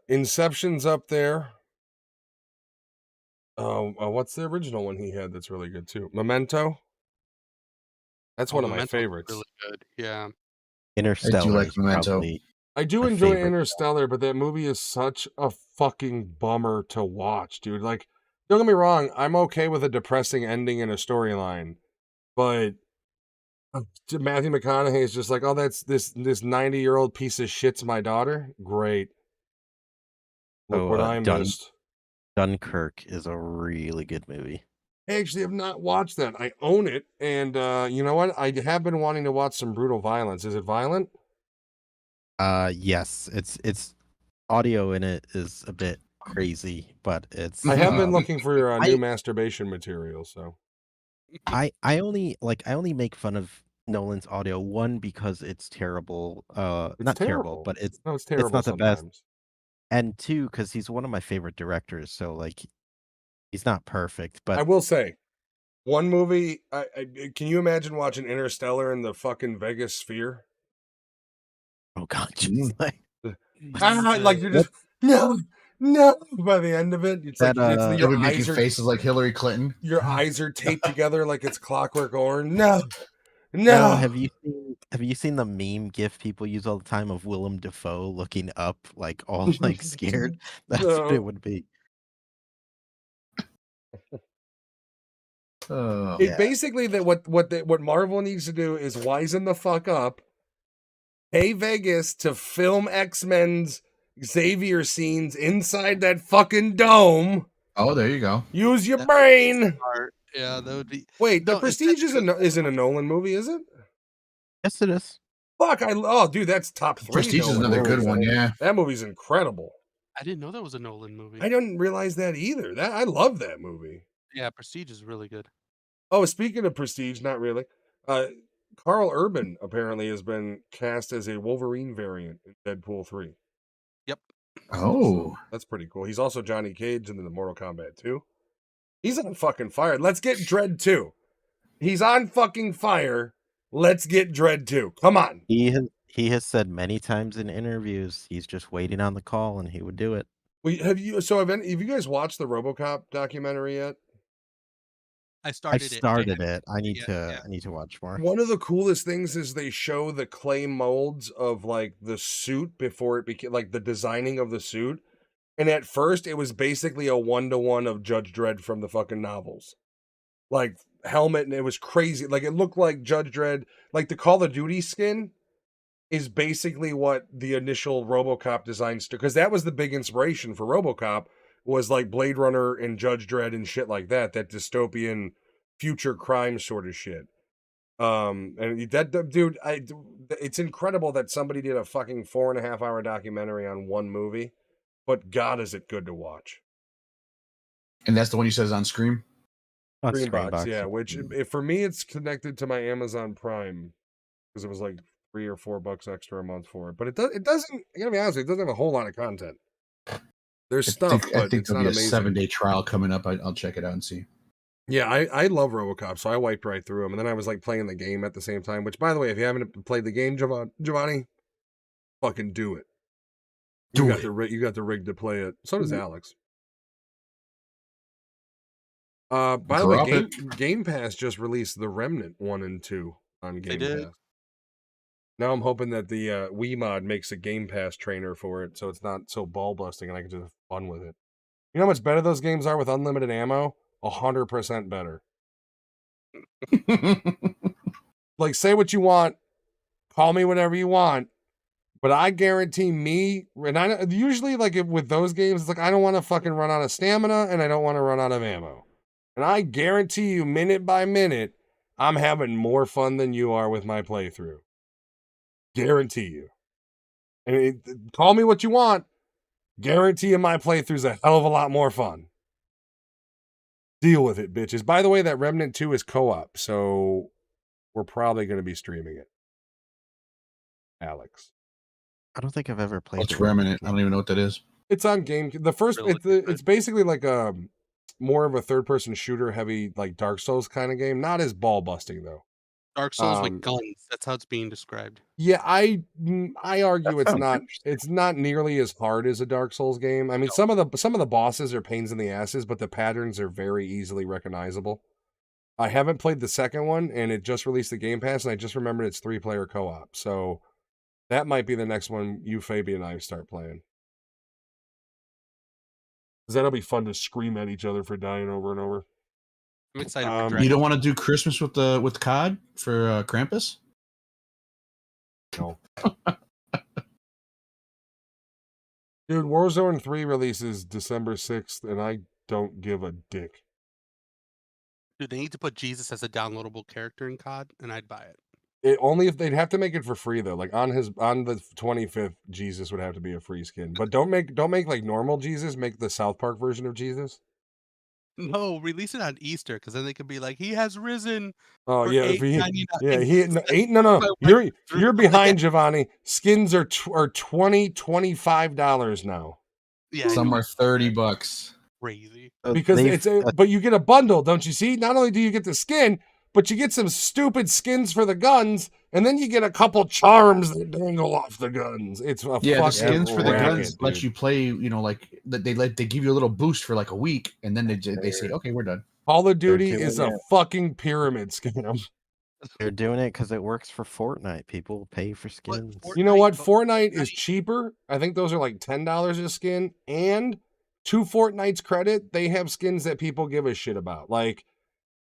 Speaker 1: Inception's up there. What's the original one he had that's really good too? Memento. That's one of my favorites.
Speaker 3: Really good, yeah.
Speaker 2: Interstellar.
Speaker 4: I do like Memento.
Speaker 1: I do enjoy Interstellar, but that movie is such a fucking bummer to watch, dude. Like, don't get me wrong, I'm okay with a depressing ending and a storyline, but Matthew McConaughey is just like, oh, that's this 90-year-old piece of shit's my daughter. Great. Look what I missed.
Speaker 2: Dunkirk is a really good movie.
Speaker 1: I actually have not watched that. I own it, and you know what? I have been wanting to watch some brutal violence. Is it violent?
Speaker 2: Yes. It's audio in it is a bit crazy, but it's
Speaker 1: I have been looking for new
Speaker 2: I
Speaker 1: masturbation material, so
Speaker 2: I only make fun of Nolan's audio, one, because it's terrible,
Speaker 1: it's
Speaker 2: not terrible,
Speaker 1: terrible.
Speaker 2: but
Speaker 1: No, it's
Speaker 2: it's
Speaker 1: terrible
Speaker 2: not the best,
Speaker 1: sometimes.
Speaker 2: and two, because he's one of my favorite directors, so, like, he's not perfect,
Speaker 1: I
Speaker 2: but
Speaker 1: will say, one movie. Can you imagine watching Interstellar in the fucking Vegas sphere?
Speaker 2: oh god, just like
Speaker 1: Like you're
Speaker 2: what
Speaker 1: just no, no. By the end of it, it's like
Speaker 2: that,
Speaker 4: You'll be making faces like Hillary Clinton.
Speaker 1: your eyes are taped together like it's Clockwork Orange. No,
Speaker 2: no,
Speaker 1: no.
Speaker 2: have you seen the meme GIF people use all the time of Willem Dafoe looking up, like, all, like, scared? That's what it
Speaker 1: No.
Speaker 2: would be.
Speaker 4: Oh,
Speaker 1: It
Speaker 2: Yeah.
Speaker 1: basically that what Marvel needs to do is wisen the fuck up. Pay Vegas to film X-Men's Xavier scenes inside that fucking dome.
Speaker 4: oh, there you go.
Speaker 1: Use your
Speaker 3: That would be
Speaker 1: brain.
Speaker 3: smart. Yeah, that would be.
Speaker 1: Wait, The
Speaker 3: No,
Speaker 1: Prestige
Speaker 3: essentially,
Speaker 1: isn't a Nolan movie, is it?
Speaker 2: Yes, it is.
Speaker 1: Fuck, oh dude, that's top 3
Speaker 4: Prestige is
Speaker 1: Nolan
Speaker 4: another good
Speaker 1: movies.
Speaker 4: one. Yeah.
Speaker 1: That movie's incredible.
Speaker 3: I didn't know that was a Nolan movie.
Speaker 1: I didn't realize that either. I love that movie.
Speaker 3: Yeah, Prestige is really good.
Speaker 1: Oh, speaking of Prestige, not really. Carl Urban apparently has been cast as a Wolverine variant in Deadpool 3.
Speaker 3: Yep.
Speaker 4: Oh,
Speaker 1: That's pretty cool. He's also Johnny Cage in the Mortal Kombat 2. He's on fucking fire. Let's get Dread 2. He's on fucking fire. Let's get Dread 2. Come on.
Speaker 2: He has said many times in interviews he's just waiting on the call and he would do it.
Speaker 1: Have you guys watched the RoboCop documentary yet?
Speaker 3: I
Speaker 2: I
Speaker 3: started it.
Speaker 2: started it. I need
Speaker 3: Yeah.
Speaker 2: to watch more.
Speaker 1: One of the coolest things is they show the clay molds of like the suit before it became like the designing of the suit. And at first it was basically a 1-to-1 of Judge Dredd from the fucking novels. Like helmet, and it was crazy. Like it looked like Judge Dredd, like the Call of Duty skin is basically what the initial RoboCop designs to, because that was the big inspiration for RoboCop, was like Blade Runner and Judge Dredd and shit like that dystopian future crime sort of shit. And that dude, it's incredible that somebody did a fucking 4.5 hour documentary on one movie, but God, is it good to watch.
Speaker 4: and that's the one you said is on Scream.
Speaker 2: On
Speaker 1: Screenbox,
Speaker 2: Screenbox,
Speaker 1: yeah. Which for me, it's connected to my Amazon Prime because it was like $3 or $4 extra a month for it. But it doesn't. I gotta be honest, it doesn't have a whole lot of content. There's stuff,
Speaker 4: I
Speaker 1: but
Speaker 4: think
Speaker 1: it's
Speaker 4: there'll
Speaker 1: not
Speaker 4: be a
Speaker 1: amazing.
Speaker 4: 7-day trial coming up. I'll check it out and see.
Speaker 1: Yeah, I love RoboCop, so I wiped right through them, and then I was like playing the game at the same time. Which, by the way, if you haven't played the game, Giovanni, fucking do it. You got the rig to play it. So does Alex. By the way, Game Pass just released The Remnant 1 and 2 on Game Pass. Now I'm hoping that the Wii mod makes a Game Pass trainer for it, so it's not so ball busting, and I can just have fun with it. You know how much better those games are with unlimited ammo? 100% better. Like, say what you want, call me whatever you want, but I guarantee me, and I usually like with those games, it's like I don't want to fucking run out of stamina, and I don't want to run out of ammo. And I guarantee you, minute by minute, I'm having more fun than you are with my playthrough. Guarantee you. And call me what you want. Guarantee you my playthrough's a hell of a lot more fun. Deal with it, bitches. By the way, that Remnant 2 is co-op, so we're probably going to be streaming it. Alex.
Speaker 2: I don't think I've ever played.
Speaker 4: What's Remnant? I don't even know what that is.
Speaker 1: It's on Game. The first, it's basically like a more of a third-person shooter, heavy like Dark Souls kind of game. Not as ball busting though.
Speaker 3: Dark Souls with guns. That's how it's being described.
Speaker 1: Yeah, I argue it's not nearly as hard as a Dark Souls game. I mean, some of the bosses are pains in the asses, but the patterns are very easily recognizable. I haven't played the second one, and it just released the Game Pass, and I just remembered it's 3-player co-op. So that might be the next one you, Fabi, and I start playing. Because that'll be fun to scream at each other for dying over and over.
Speaker 3: I'm excited for Dragon.
Speaker 4: You don't want to do Christmas with COD for Krampus?
Speaker 1: No. Dude, Warzone 3 releases December 6th, and I don't give a dick.
Speaker 3: Dude, they need to put Jesus as a downloadable character in COD, and I'd buy it.
Speaker 1: Only if they'd have to make it for free though. Like on the 25th, Jesus would have to be a free skin. But don't make like normal Jesus. Make the South Park version of Jesus.
Speaker 3: No, release it on Easter because then they could be like, he has risen
Speaker 1: Oh
Speaker 3: for
Speaker 1: yeah,
Speaker 3: $8.99.
Speaker 1: he ain't no. You're behind, Giovanni. Skins are $25 now.
Speaker 3: Yeah,
Speaker 4: Some are
Speaker 3: $30.
Speaker 4: $30.
Speaker 3: Crazy.
Speaker 1: Because but you get a bundle, don't you see? Not only do you get the skin, but you get some stupid skins for the guns, and then you get a couple charms that dangle off the guns. It's a
Speaker 4: the skins for the guns
Speaker 1: dude.
Speaker 4: let you play. Like they give you a little boost for like a week, and then they say, okay, we're done.
Speaker 1: Call of Duty is a fucking pyramid scam.
Speaker 2: They're doing it because it works for Fortnite. People pay for skins.
Speaker 1: You know what? Fortnite is cheaper. I think those are like $10 a skin, and to Fortnite's credit, they have skins that people give a shit about. Like,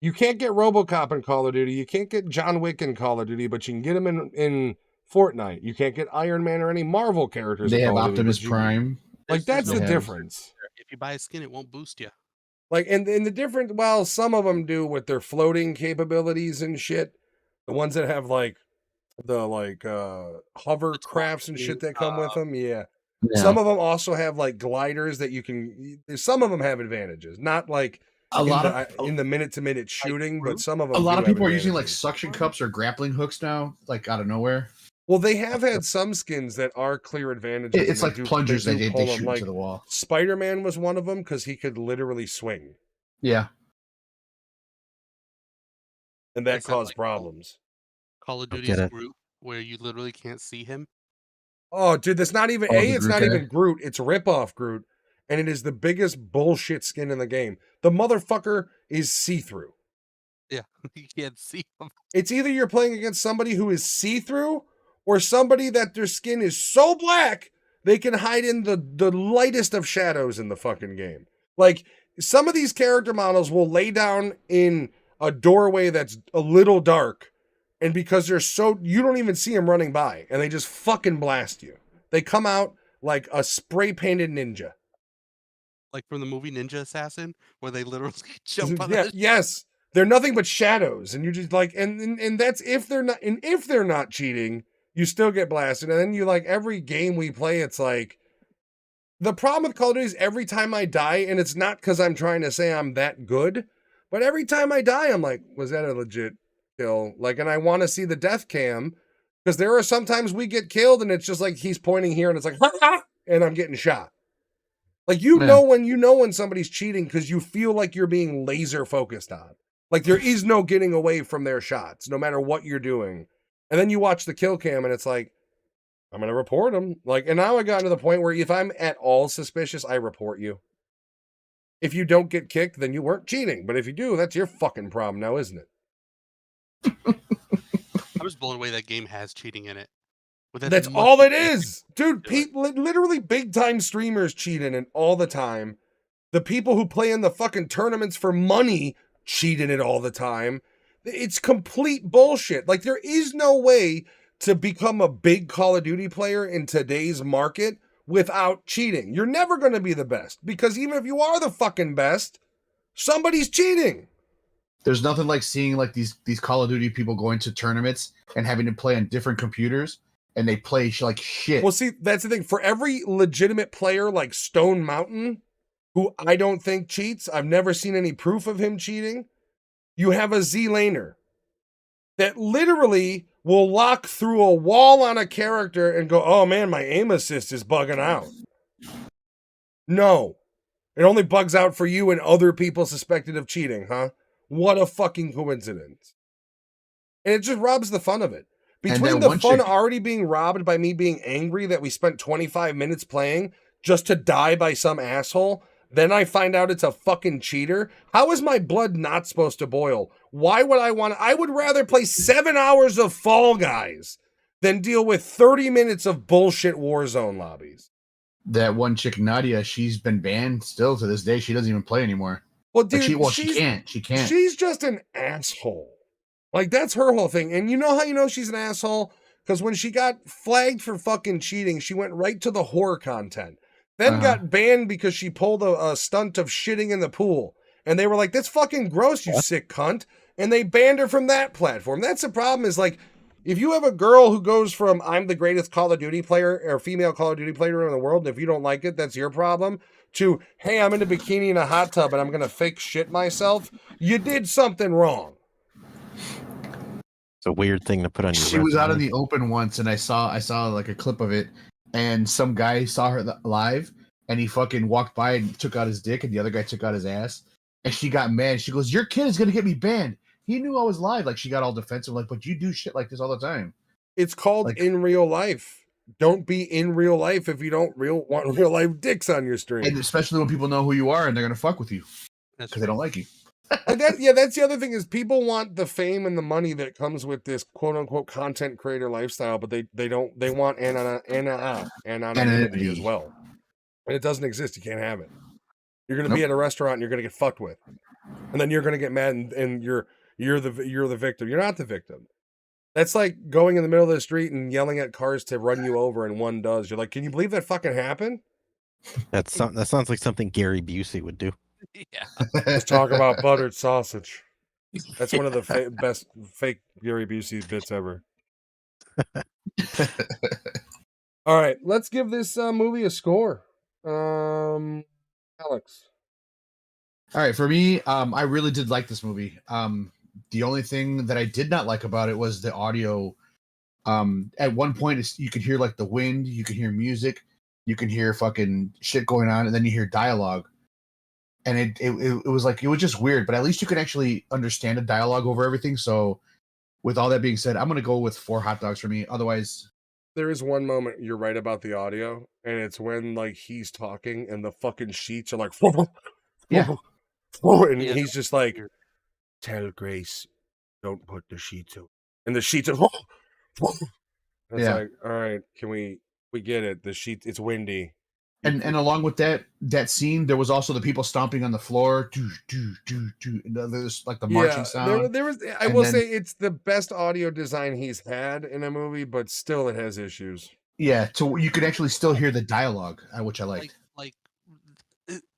Speaker 1: you can't get RoboCop in Call of Duty. You can't get John Wick in Call of Duty, but you can get them in Fortnite. You can't get Iron Man or any Marvel characters.
Speaker 4: They
Speaker 1: in
Speaker 4: have
Speaker 1: Call
Speaker 4: Optimus
Speaker 1: of Duty,
Speaker 4: Prime.
Speaker 1: Like, that's the difference.
Speaker 3: If you buy a skin, it won't boost you.
Speaker 1: Like, and the difference, well, some of them do with their floating capabilities and shit. The ones that have like the hovercrafts and shit that come with them, yeah. Some of them also have like gliders that you can. Some of them have advantages, not like in the minute-to-minute shooting, but some of them.
Speaker 4: A lot of people are using like suction cups or grappling hooks now, like out of nowhere.
Speaker 1: Well, they have had some skins that are clear advantages.
Speaker 4: It's like plungers they shoot
Speaker 1: like,
Speaker 4: into the wall.
Speaker 1: Spider-Man was one of them because he could literally swing.
Speaker 4: Yeah.
Speaker 1: And that caused problems.
Speaker 3: Call of Duty's Groot, where you literally can't see him.
Speaker 1: Oh, dude, that's not even it's not even Groot. It's rip-off Groot, and it is the biggest bullshit skin in the game. The motherfucker is see-through.
Speaker 3: Yeah, you can't see him.
Speaker 1: It's either you're playing against somebody who is see-through, or somebody that their skin is so black they can hide in the lightest of shadows in the fucking game. Like, some of these character models will lay down in a doorway that's a little dark, and because they're so, you don't even see them running by, and they just fucking blast you. They come out like a spray-painted ninja.
Speaker 3: Like from the movie Ninja Assassin, where they literally jump on the...
Speaker 1: Yes. They're nothing but shadows, and you're just like, and that's if they're not cheating, you still get blasted. And then you like every game we play, it's like the problem with Call of Duty is every time I die, and it's not because I'm trying to say I'm that good, but every time I die, I'm like, was that a legit kill? Like, and I want to see the death cam because there are sometimes we get killed, and it's just like he's pointing here, and it's like, and I'm getting shot. Like know when somebody's cheating because you feel like you're being laser focused on. Like there is no getting away from their shots, no matter what you're doing. And then you watch the kill cam and it's like, I'm going to report them. Like, and now I got to the point where if I'm at all suspicious, I report you. If you don't get kicked, then you weren't cheating. But if you do, that's your fucking problem now, isn't it?
Speaker 3: I was blown away that game has cheating in it.
Speaker 1: That's all it is. Dude, literally big time streamers cheat in it all the time. The people who play in the fucking tournaments for money cheat in it all the time. It's complete bullshit. Like, there is no way to become a big Call of Duty player in today's market without cheating. You're never going to be the best because even if you are the fucking best, somebody's cheating.
Speaker 4: There's nothing like seeing like these Call of Duty people going to tournaments and having to play on different computers and they play like shit.
Speaker 1: Well, see, that's the thing. For every legitimate player like Stone Mountain, who I don't think cheats, I've never seen any proof of him cheating. You have a Z-laner that literally will lock through a wall on a character and go, oh man, my aim assist is bugging out. No. It only bugs out for you and other people suspected of cheating, huh? What a fucking coincidence. And it just robs the fun of it. Between the fun already being robbed by me being angry that we spent 25 minutes playing just to die by some asshole, then I find out it's a fucking cheater. How is my blood not supposed to boil? Why would I would rather play 7 hours of Fall Guys than deal with 30 minutes of bullshit Warzone lobbies.
Speaker 4: That one chick, Nadia, she's been banned still to this day. She doesn't even play anymore.
Speaker 1: Well, dude,
Speaker 4: she can't.
Speaker 1: She's just an asshole. Like, that's her whole thing. And you know how you know she's an asshole? Because when she got flagged for fucking cheating, she went right to the horror content. Then got banned because she pulled a stunt of shitting in the pool. And they were like, that's fucking gross, you sick cunt. And they banned her from that platform. That's the problem is, like, if you have a girl who goes from I'm the greatest Call of Duty player or female Call of Duty player in the world, and if you don't like it, that's your problem, to hey, I'm in a bikini in a hot tub and I'm gonna fake shit myself, you did something wrong.
Speaker 2: It's a weird thing to put on your
Speaker 4: She was out in
Speaker 2: resume.
Speaker 4: the open once, and I saw like a clip of it, and some guy saw her live, and he fucking walked by and took out his dick, and the other guy took out his ass, and she got mad. She goes, "Your kid is gonna get me banned." He knew I was live. Like she got all defensive, like, "But you do shit like this all the time."
Speaker 1: It's called
Speaker 4: Like,
Speaker 1: in real life. Don't be in real life if you don't want real life dicks on your
Speaker 4: and
Speaker 1: stream.
Speaker 4: especially when people know who you are and they're gonna fuck with you
Speaker 3: That's
Speaker 4: because they don't like you.
Speaker 1: And that's the other thing is people want the fame and the money that comes with this quote unquote content creator lifestyle, but they want anonymity as
Speaker 4: Anonymity.
Speaker 1: well. And it doesn't exist. You can't have it. You're gonna
Speaker 4: Nope.
Speaker 1: be at a restaurant and you're gonna get fucked with. And then you're gonna get mad and you're the victim. You're not the victim. That's like going in the middle of the street and yelling at cars to run you over and one does. You're like, can you believe that fucking happened?
Speaker 2: That sounds like something Gary Busey would do.
Speaker 3: Yeah.
Speaker 1: Let's talk about buttered sausage. That's one of the best fake Gary Busey bits ever. All right, let's give this movie a score. Alex.
Speaker 4: All right, for me, I really did like this movie. The only thing that I did not like about it was the audio. At one point, you could hear like the wind, you could hear music, you can hear fucking shit going on, and then you hear dialogue. And it was like, it was just weird, but at least you could actually understand the dialogue over everything. So, with all that being said, I'm gonna go with 4 hot dogs for me. Otherwise,
Speaker 1: There is one moment you're right about the audio, and it's when like he's talking and the fucking sheets are like,
Speaker 4: Yeah.
Speaker 1: and
Speaker 3: Yeah,
Speaker 1: he's just like,
Speaker 3: weird.
Speaker 1: tell Grace, don't put the sheets away. And the sheets are, it's
Speaker 4: Yeah.
Speaker 1: like, all right, we get it. The sheet, it's windy.
Speaker 4: and along with that scene, there was also the people stomping on the floor. And there's like the marching sound.
Speaker 1: There was. I
Speaker 4: and
Speaker 1: will
Speaker 4: then-
Speaker 1: say it's the best audio design he's had in a movie, but still it has issues.
Speaker 4: Yeah, so you could actually still hear the dialogue, which I liked.
Speaker 3: Like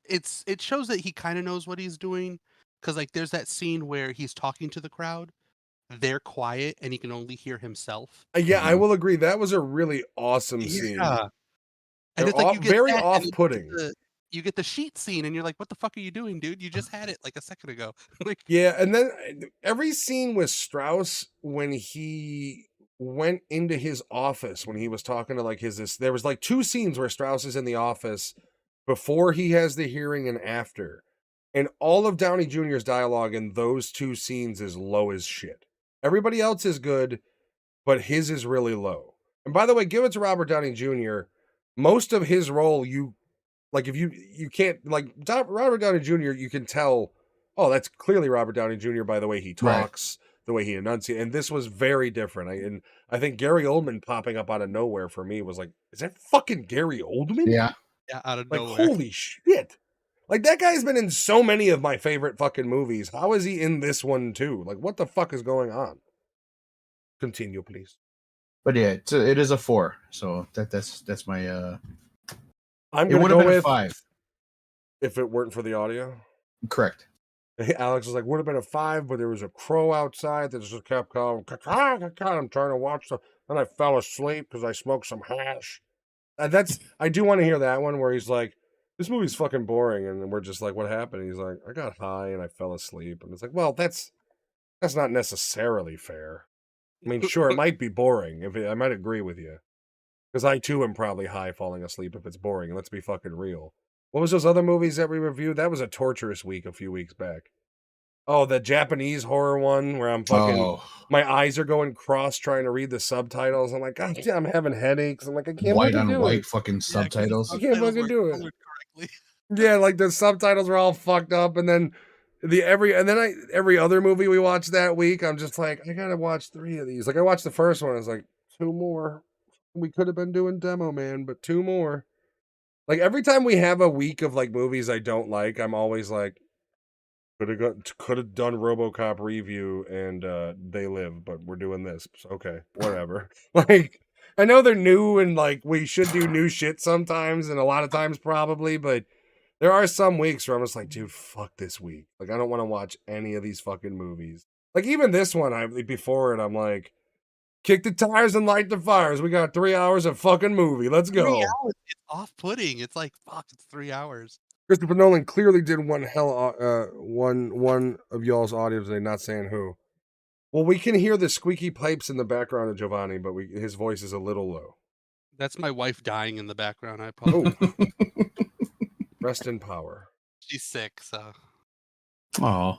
Speaker 3: it shows that he kind of knows what he's doing, because like there's that scene where he's talking to the crowd, they're quiet, and he can only hear himself.
Speaker 1: Yeah, I will agree. That was a really awesome scene.
Speaker 3: And
Speaker 1: They're
Speaker 3: it's like you get
Speaker 1: very
Speaker 3: that, and then
Speaker 1: off-putting.
Speaker 3: you get the sheet scene, and you're like, "What the fuck are you doing, dude? You just had it like a second ago." Like,
Speaker 1: Yeah, and then every scene with Strauss when he went into his office when he was talking to like there was like 2 scenes where Strauss is in the office before he has the hearing and after. And all of Downey Jr.'s dialogue in those 2 scenes is low as shit. Everybody else is good, but his is really low. And by the way, give it to Robert Downey Jr. Most of his role, if you can't like Robert Downey Jr., you can tell, oh, that's clearly Robert Downey Jr. by the way he talks, the way he enunciates. And this was very different. I think Gary Oldman popping up out of nowhere for me was like, is that fucking Gary Oldman?
Speaker 4: Yeah.
Speaker 3: yeah, out of
Speaker 1: Like,
Speaker 3: nowhere.
Speaker 1: holy shit. Like, that guy's been in so many of my favorite fucking movies. How is he in this one, too? Like, what the fuck is going on? Continue, please.
Speaker 4: But yeah, it is a 4. So that's my
Speaker 1: I'm
Speaker 4: it
Speaker 1: going
Speaker 4: would
Speaker 1: to
Speaker 4: have
Speaker 1: go
Speaker 4: been a
Speaker 1: with
Speaker 4: 5.
Speaker 1: if it weren't for the audio.
Speaker 4: Correct.
Speaker 1: Alex was like, would have been a 5, but there was a crow outside that just kept calling, I'm trying to watch the, and I fell asleep because I smoked some hash. I do want to hear that one where he's like, this movie's fucking boring, and we're just like, what happened? And he's like, I got high and I fell asleep, and it's like, well, that's not necessarily fair. I mean, sure, it might be boring. I might agree with you, because I too am probably high falling asleep if it's boring. Let's be fucking real. What was those other movies that we reviewed? That was a torturous week a few weeks back. Oh, the Japanese horror one where I'm fucking, my eyes are going cross trying to read the subtitles. I'm like, God damn, I'm having headaches. I'm like, I can't
Speaker 4: white
Speaker 1: fucking
Speaker 4: on
Speaker 1: do
Speaker 4: white
Speaker 1: it.
Speaker 4: fucking
Speaker 3: Yeah, 'cause the
Speaker 4: subtitles.
Speaker 1: I can't
Speaker 3: subtitles
Speaker 1: fucking
Speaker 3: weren't
Speaker 1: do it.
Speaker 3: colored correctly.
Speaker 1: Yeah, like the subtitles are all fucked up, and then every other movie we watched that week, I'm just like, I gotta watch 3 of these. Like I watched the first one, I was like, 2 more. We could have been doing Demo Man, but 2 more. Like every time we have a week of like movies I don't like, I'm always like, could have done RoboCop review and They Live, but we're doing this. So, okay, whatever. Like I know they're new and like we should do new shit sometimes and a lot of times probably, but there are some weeks where I'm just like, dude, fuck this week. Like I don't want to watch any of these fucking movies. Like even this one, before it, I'm like, Kick the tires and light the fires. We got 3 hours of fucking movie. Let's
Speaker 3: 3
Speaker 1: go.
Speaker 3: hours. It's off-putting. It's like, fuck, it's 3 hours.
Speaker 1: Christopher Nolan clearly did one of y'all's audio today, not saying who. Well, we can hear the squeaky pipes in the background of Giovanni, but his voice is a little low.
Speaker 3: That's my wife dying in the background. I
Speaker 1: Oh,
Speaker 3: apologize.
Speaker 1: rest in power.
Speaker 3: She's sick, so.
Speaker 4: Oh,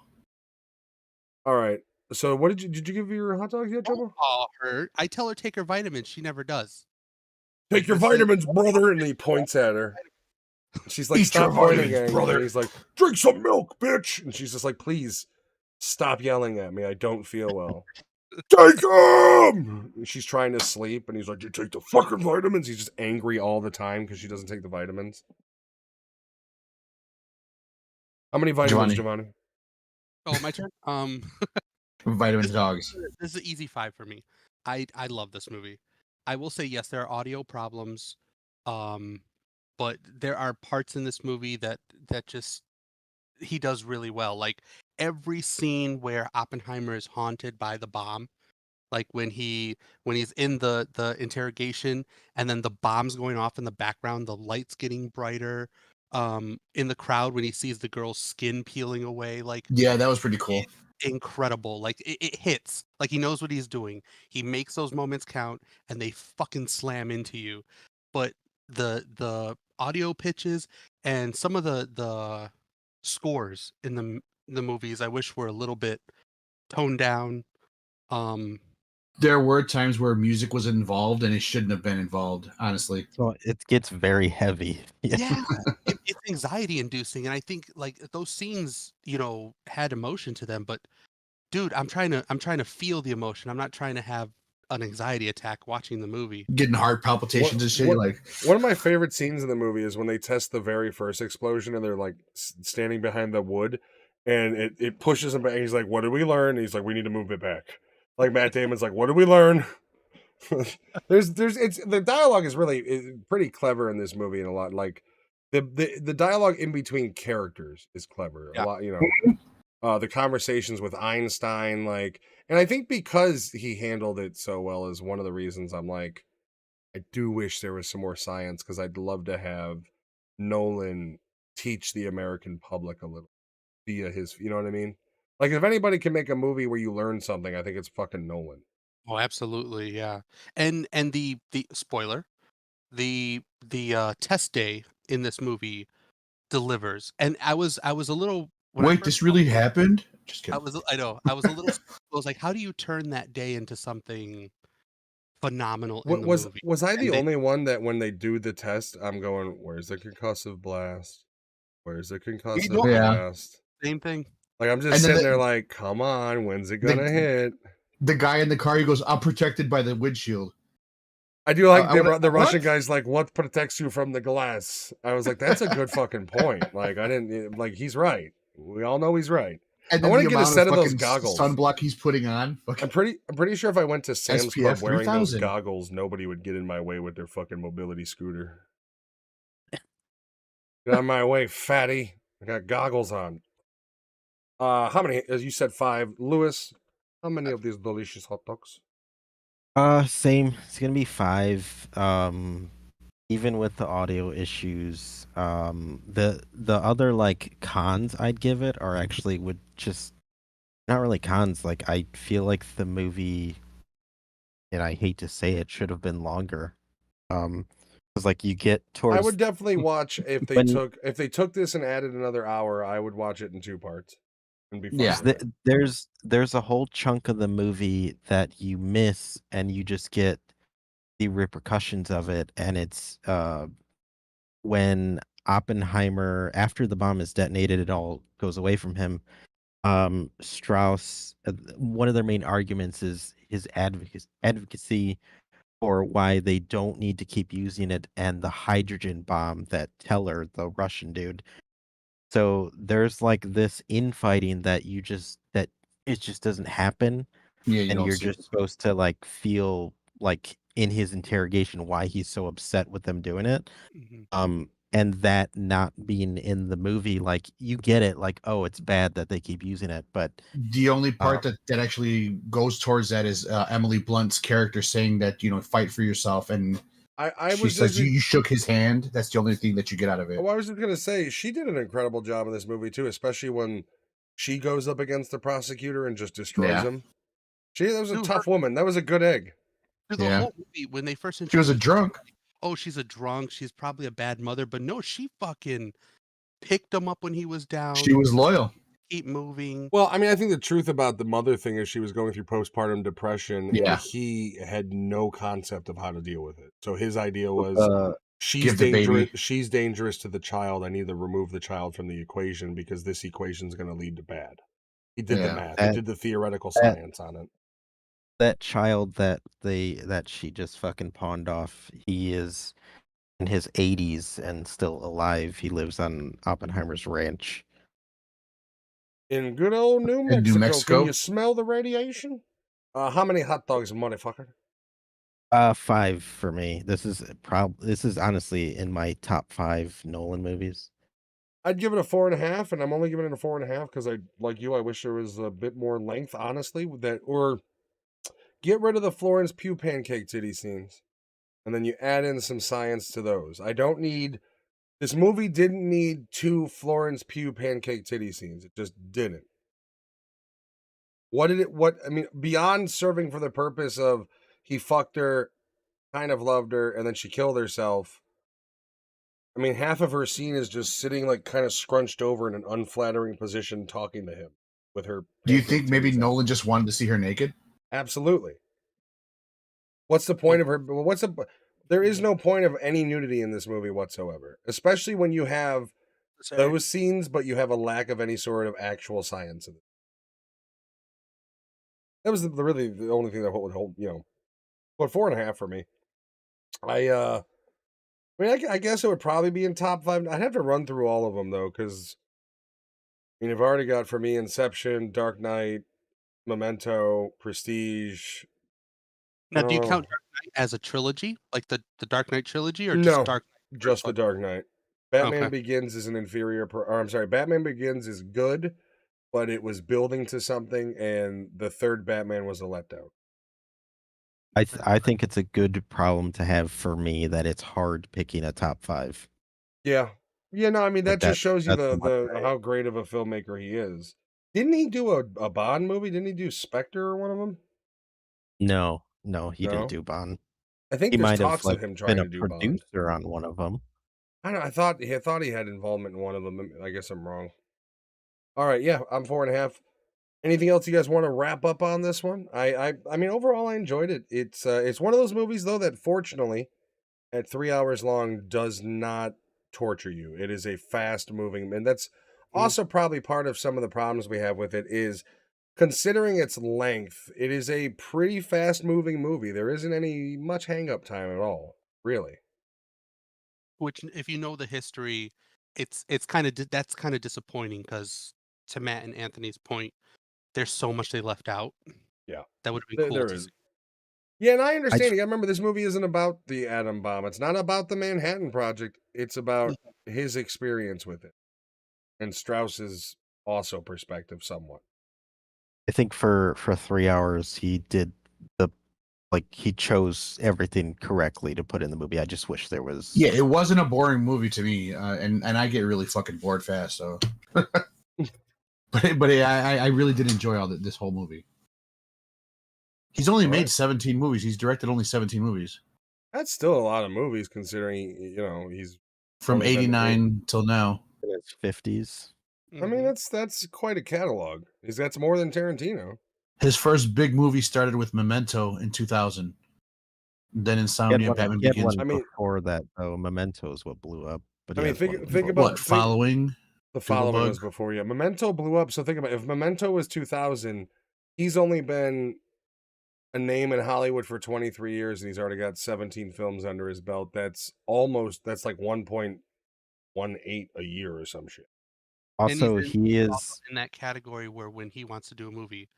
Speaker 1: All right. So, what did you give your hot dogs yet,
Speaker 3: Don't
Speaker 1: Jumbo?
Speaker 3: call her. I tell her take her vitamins. She never does.
Speaker 1: Take
Speaker 3: Like,
Speaker 1: your
Speaker 3: this is-
Speaker 1: vitamins, brother. And he points at her. She's like,
Speaker 4: Eat
Speaker 1: stop
Speaker 4: your
Speaker 1: pointing
Speaker 4: vitamins,
Speaker 1: at me.
Speaker 4: brother.
Speaker 1: And he's like, drink some milk, bitch. And she's just like, please stop yelling at me. I don't feel well. Take them. She's trying to sleep, and he's like, you take the fucking vitamins. He's just angry all the time because she doesn't take the vitamins. How many vitamins, Giovanni?
Speaker 3: Oh, my turn.
Speaker 4: vitamins dogs.
Speaker 3: This is an easy 5 for me. I love this movie. I will say yes, there are audio problems, but there are parts in this movie that just he does really well. Like every scene where Oppenheimer is haunted by the bomb, like when he's in the interrogation and then the bomb's going off in the background, the lights getting brighter. In the crowd when he sees the girl's skin peeling away, like
Speaker 4: Yeah, that was pretty cool.
Speaker 3: incredible. Like it hits. Like he knows what he's doing. He makes those moments count, and they fucking slam into you. But the audio pitches and some of the scores in the movies, I wish were a little bit toned down.
Speaker 4: There were times where music was involved and it shouldn't have been involved, honestly.
Speaker 2: So it gets very heavy.
Speaker 3: Yeah, it's anxiety inducing, and I think like those scenes, had emotion to them. But dude, I'm trying to feel the emotion. I'm not trying to have an anxiety attack watching the movie.
Speaker 4: Getting heart palpitations and shit. Like,
Speaker 1: one of my favorite scenes in the movie is when they test the very first explosion and they're like standing behind the wood, and it pushes him back. And he's like, "What did we learn?" And he's like, "We need to move it back." Like Matt Damon's like, "What did we learn?" it's the dialogue is pretty clever in this movie, and a lot like the dialogue in between characters is clever.
Speaker 3: Yeah.
Speaker 1: A lot, the conversations with Einstein, like, and I think because he handled it so well is one of the reasons I'm like, I do wish there was some more science because I'd love to have Nolan teach the American public a little via his, you know what I mean? Like, if anybody can make a movie where you learn something, I think it's fucking Nolan.
Speaker 3: Oh, absolutely, yeah. And the spoiler, the test day in this movie delivers. And I was a little when I
Speaker 4: wait,
Speaker 3: first
Speaker 4: this
Speaker 3: saw
Speaker 4: really
Speaker 3: it,
Speaker 4: happened? Just
Speaker 3: I
Speaker 4: kidding.
Speaker 3: was I know I was a little I was like, how do you turn that day into something phenomenal in
Speaker 1: What
Speaker 3: the
Speaker 1: was
Speaker 3: movie?
Speaker 1: was I the
Speaker 3: And they,
Speaker 1: only one that when they do the test, I'm going, "Where's the concussive blast? Where's the concussive
Speaker 3: know,
Speaker 4: Yeah.
Speaker 1: blast?"
Speaker 3: same thing.
Speaker 1: Like, I'm just
Speaker 4: And then
Speaker 1: sitting there like, "Come on, when's it gonna hit?"
Speaker 4: the guy in the car, he goes, I'm protected by the windshield.
Speaker 1: I do like
Speaker 4: I
Speaker 1: the
Speaker 4: went,
Speaker 1: Russian
Speaker 4: "What?"
Speaker 1: guy's like, "What protects you from the glass?" I was like, "That's a good fucking point." Like, I didn't like. He's right. We all know he's right.
Speaker 4: And
Speaker 1: I
Speaker 4: then
Speaker 1: want
Speaker 4: the
Speaker 1: to get a
Speaker 4: amount
Speaker 1: set
Speaker 4: of
Speaker 1: of those
Speaker 4: fucking
Speaker 1: goggles.
Speaker 4: sunblock he's putting on.
Speaker 1: I'm pretty sure if I went to Sam's
Speaker 4: SPF
Speaker 1: Club wearing those
Speaker 4: 3000.
Speaker 1: goggles, nobody would get in my way with their fucking mobility scooter. Get out of my way, fatty. I got goggles on. How many? As you said, 5. Lewis, how many of these delicious hot dogs?
Speaker 2: Same. It's gonna be 5. Even with the audio issues, the other like cons I'd give it are actually would just not really cons. Like I feel like the movie, and I hate to say it, should have been longer. Because like you get
Speaker 1: I
Speaker 2: towards
Speaker 1: would definitely watch if they
Speaker 2: when
Speaker 1: took this and added another hour. I would watch it in 2 parts and be fine
Speaker 4: Yeah.
Speaker 1: with it.
Speaker 2: there's a whole chunk of the movie that you miss, and you just get the repercussions of it, and it's when Oppenheimer, after the bomb is detonated, it all goes away from him. Strauss, one of their main arguments is his advocacy for why they don't need to keep using it, and the hydrogen bomb that Teller, the Russian dude. So there's like this infighting that it just doesn't happen,
Speaker 4: Yeah, you
Speaker 2: and
Speaker 4: don't
Speaker 2: you're
Speaker 4: see.
Speaker 2: just supposed to like feel like in his interrogation why he's so upset with them doing it.
Speaker 3: Mhm.
Speaker 2: and that not being in the movie, like you get it, like, oh, it's bad that they keep using it, but
Speaker 4: The only part
Speaker 2: um,
Speaker 4: that actually goes towards that is Emily Blunt's character saying that, fight for yourself, and
Speaker 1: I
Speaker 4: she
Speaker 1: was just
Speaker 4: says you shook his hand. That's the only thing that you get out of it.
Speaker 1: I was just gonna say she did an incredible job in this movie too, especially when she goes up against the prosecutor and just destroys
Speaker 4: Yeah,
Speaker 1: him. That was a
Speaker 3: Dude, her
Speaker 1: tough woman. That was a good egg.
Speaker 3: through the
Speaker 4: yeah.
Speaker 3: whole movie when they first
Speaker 4: She was a
Speaker 3: introduced her,
Speaker 4: drunk.
Speaker 3: like, oh, she's a drunk. She's probably a bad mother, but no, she fucking picked him up when he was
Speaker 4: She
Speaker 3: down.
Speaker 4: was loyal.
Speaker 3: Keep moving.
Speaker 1: Well, I mean, I think the truth about the mother thing is she was going through postpartum depression, and
Speaker 4: Yeah,
Speaker 1: he had no concept of how to deal with it. So his idea was
Speaker 2: uh,
Speaker 1: she's
Speaker 4: give the
Speaker 1: dangerous.
Speaker 4: baby.
Speaker 1: She's dangerous to the child. I need to remove the child from the equation because this equation is going to lead to bad. He did the
Speaker 4: Yeah,
Speaker 1: math. He
Speaker 2: that
Speaker 1: did the theoretical
Speaker 2: that
Speaker 1: science on it.
Speaker 2: that child that she just fucking pawned off, he is in his 80s and still alive. He lives on Oppenheimer's ranch.
Speaker 1: In good old New
Speaker 4: in New
Speaker 1: Mexico, can you
Speaker 4: Mexico.
Speaker 1: smell the radiation? How many hot dogs, motherfucker?
Speaker 2: 5 for me. This is honestly in my top 5 Nolan movies.
Speaker 1: I'd give it a 4.5, and I'm only giving it a 4.5 because I, like you, I wish there was a bit more length, honestly, with that, or get rid of the Florence Pugh pancake titty scenes, and then you add in some science to those. I don't need this movie didn't need 2 Florence Pugh pancake titty scenes. It just didn't. What I mean, beyond serving for the purpose of he fucked her, kind of loved her, and then she killed herself. I mean, half of her scene is just sitting like kind of scrunched over in an unflattering position talking to him with her
Speaker 4: Do you
Speaker 1: pancake
Speaker 4: think maybe
Speaker 1: titties out.
Speaker 4: Nolan just wanted to see her naked?
Speaker 1: Absolutely. What's the point of her? There is no point of any nudity in this movie whatsoever, especially when you have
Speaker 3: Sorry.
Speaker 1: those scenes, but you have a lack of any sort of actual science in it. That was really the only thing that would hold, but 4.5 for me. I mean, I guess it would probably be in top 5. I'd have to run through all of them though, because I mean, I've already got for me Inception, Dark Knight, Memento, Prestige. I
Speaker 3: Now,
Speaker 1: don't
Speaker 3: do you
Speaker 1: know.
Speaker 3: count Dark Knight as a trilogy, like the Dark Knight trilogy, or just
Speaker 1: No,
Speaker 3: Dark Knight the
Speaker 1: just
Speaker 3: first
Speaker 1: the
Speaker 3: one?
Speaker 1: Dark Knight. Batman
Speaker 3: Okay.
Speaker 1: Begins is an inferior. Or I'm sorry, Batman Begins is good, but it was building to something, and the third Batman was a letdown.
Speaker 2: I think it's a good problem to have for me that it's hard picking a top 5.
Speaker 1: Yeah, yeah. No, I mean
Speaker 2: Like
Speaker 1: that just shows you
Speaker 2: that's the one
Speaker 1: the
Speaker 2: I
Speaker 1: how great of a filmmaker he is. Didn't he do a Bond movie? Didn't he do Spectre or one of them?
Speaker 2: No, he didn't
Speaker 1: No,
Speaker 2: do Bond.
Speaker 1: I think
Speaker 2: He
Speaker 1: there's
Speaker 2: might have,
Speaker 1: talks of
Speaker 2: like,
Speaker 1: him
Speaker 2: been
Speaker 1: trying
Speaker 2: a
Speaker 1: to do Bond.
Speaker 2: producer on one of them.
Speaker 1: I don't. I thought he had involvement in one of them. I guess I'm wrong. All right, yeah, I'm 4.5. Anything else you guys want to wrap up on this one? I mean, overall, I enjoyed it. It's one of those movies though that fortunately, at 3 hours long, does not torture you. It is a fast moving, and that's
Speaker 3: Mhm.
Speaker 1: also probably part of some of the problems we have with it. Is considering its length, it is a pretty fast moving movie. There isn't any much hang up time at all, really.
Speaker 3: Which, if you know the history, it's kind of that's kind of disappointing because, to Matt and Anthony's point, there's so much they left out
Speaker 1: Yeah,
Speaker 3: that would have been cool
Speaker 1: there
Speaker 3: to
Speaker 1: is.
Speaker 3: see.
Speaker 1: Yeah, and I
Speaker 2: I
Speaker 1: understand.
Speaker 2: tr
Speaker 1: You gotta remember, this movie isn't about the atom bomb. It's not about the Manhattan Project. It's about
Speaker 3: Mhm.
Speaker 1: his experience with it and Strauss's also perspective, somewhat.
Speaker 2: I think for 3 hours, he did the he chose everything correctly to put in the movie. I just wish there was
Speaker 4: Yeah, it wasn't a boring movie to me, and I get really fucking bored fast. So, I really did enjoy this whole movie. He's only
Speaker 1: All
Speaker 4: made
Speaker 1: right,
Speaker 4: 17 movies. He's directed only 17 movies
Speaker 1: that's still a lot of movies considering he's
Speaker 4: from
Speaker 1: only been.
Speaker 4: '89 till now.
Speaker 2: in his 50s.
Speaker 1: I mean,
Speaker 3: Mhm.
Speaker 1: that's quite a catalog. That's more than Tarantino.
Speaker 4: His first big movie started with Memento in 2000. Then Insomnia, Batman
Speaker 2: He had
Speaker 4: Begins.
Speaker 1: I
Speaker 2: one
Speaker 1: mean,
Speaker 2: before that, though. Memento is what blew up, but he has one
Speaker 1: think
Speaker 2: before that.
Speaker 1: about
Speaker 4: What, Following,
Speaker 1: the following
Speaker 4: Doodlebug?
Speaker 1: was before you. Memento blew up. So think about if Memento was 2000, he's only been a name in Hollywood for 23 years and he's already got 17 films under his belt. That's like 1.18 a year or some shit.
Speaker 3: And he's
Speaker 2: Also, he
Speaker 3: he's also
Speaker 2: is
Speaker 3: in that category where when he wants to do a movie,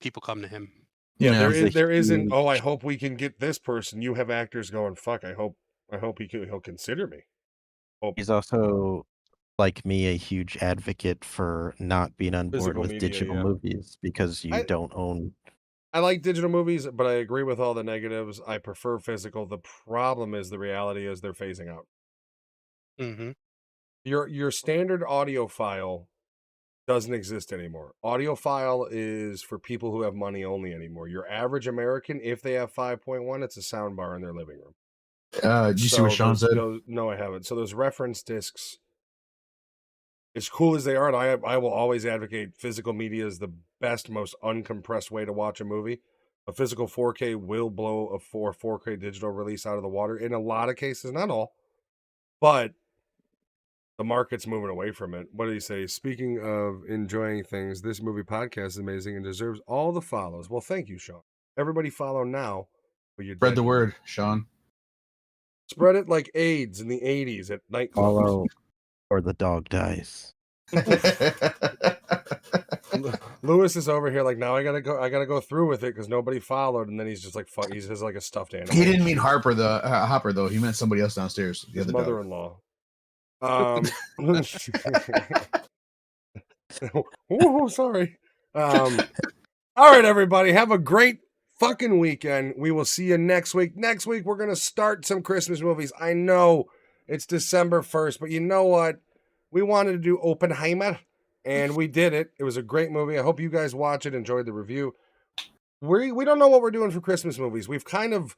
Speaker 3: people come to him.
Speaker 1: Yeah,
Speaker 4: Yeah.
Speaker 2: he's a
Speaker 1: there isn't, oh, I
Speaker 2: huge
Speaker 1: hope we can get this person. You have actors going, fuck, I hope he'll consider me.
Speaker 2: He's also, like me, a huge advocate for not being on board
Speaker 1: Physical
Speaker 2: with
Speaker 1: media,
Speaker 2: digital
Speaker 1: yeah.
Speaker 2: movies because you
Speaker 1: I
Speaker 2: don't own.
Speaker 1: I like digital movies, but I agree with all the negatives. I prefer physical. The problem is the reality is they're phasing out.
Speaker 3: Mm-hmm.
Speaker 1: Your standard audio file doesn't exist anymore. Audiophile is for people who have money only anymore. Your average American, if they have 5.1, it's a sound bar in their living room.
Speaker 4: Did you see what
Speaker 1: So
Speaker 4: Sean said?
Speaker 1: no, I haven't. So those reference discs, as cool as they are, and I will always advocate physical media is the best, most uncompressed way to watch a movie. A physical 4K will blow a 4K digital release out of the water in a lot of cases, not all, but the market's moving away from it. What do you say? Speaking of enjoying things, this movie podcast is amazing and deserves all the follows. Well, thank you, Sean. Everybody follow now. But you're
Speaker 4: Spread
Speaker 1: dead
Speaker 4: the
Speaker 1: to me.
Speaker 4: word, Sean.
Speaker 1: Spread it like AIDS in the 80s at nightclubs.
Speaker 2: Follow or the dog dies.
Speaker 1: Lewis is over here like, now I gotta go through with it because nobody followed, and then he's just like, fuck, he's just like a stuffed animal.
Speaker 4: He didn't mean Hopper though. He meant somebody else downstairs. The
Speaker 1: His
Speaker 4: other dog.
Speaker 1: mother-in-law. Ooh, sorry. All right, everybody, have a great fucking weekend. We will see you next week. Next week, we're gonna start some Christmas movies. I know it's December 1st, but you know what? We wanted to do Oppenheimer, and we did it. It was a great movie. I hope you guys watch it, enjoyed the review. We don't know what we're doing for Christmas movies. We've kind of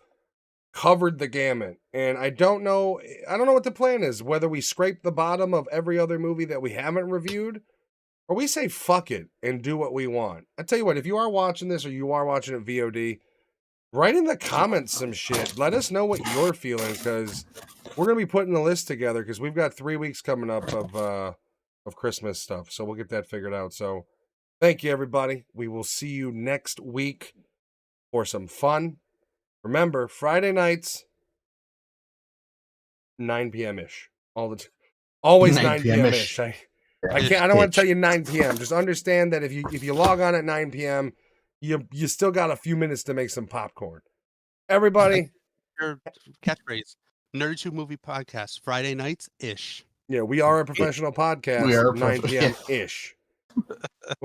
Speaker 1: covered the gamut, and I don't know what the plan is, whether we scrape the bottom of every other movie that we haven't reviewed, or we say fuck it and do what we want. I tell you what, if you are watching this or you are watching it VOD, write in the comments some shit. Let us know what you're feeling, because we're gonna be putting the list together because we've got 3 weeks coming up of Christmas stuff, so we'll get that figured out. So thank you, everybody. We will see you next week for some fun. Remember, Friday nights, 9 p.m. ish. Always 9 p.m. ish. I don't want to tell you 9 p.m. Just understand that if you log on at 9 p.m., you still got a few minutes to make some popcorn. Everybody.
Speaker 3: Your catchphrase. Nerd2 Movie Podcast, Friday nights ish.
Speaker 1: Yeah, we are a professional podcast.
Speaker 4: We are
Speaker 1: 9 p.m. ish.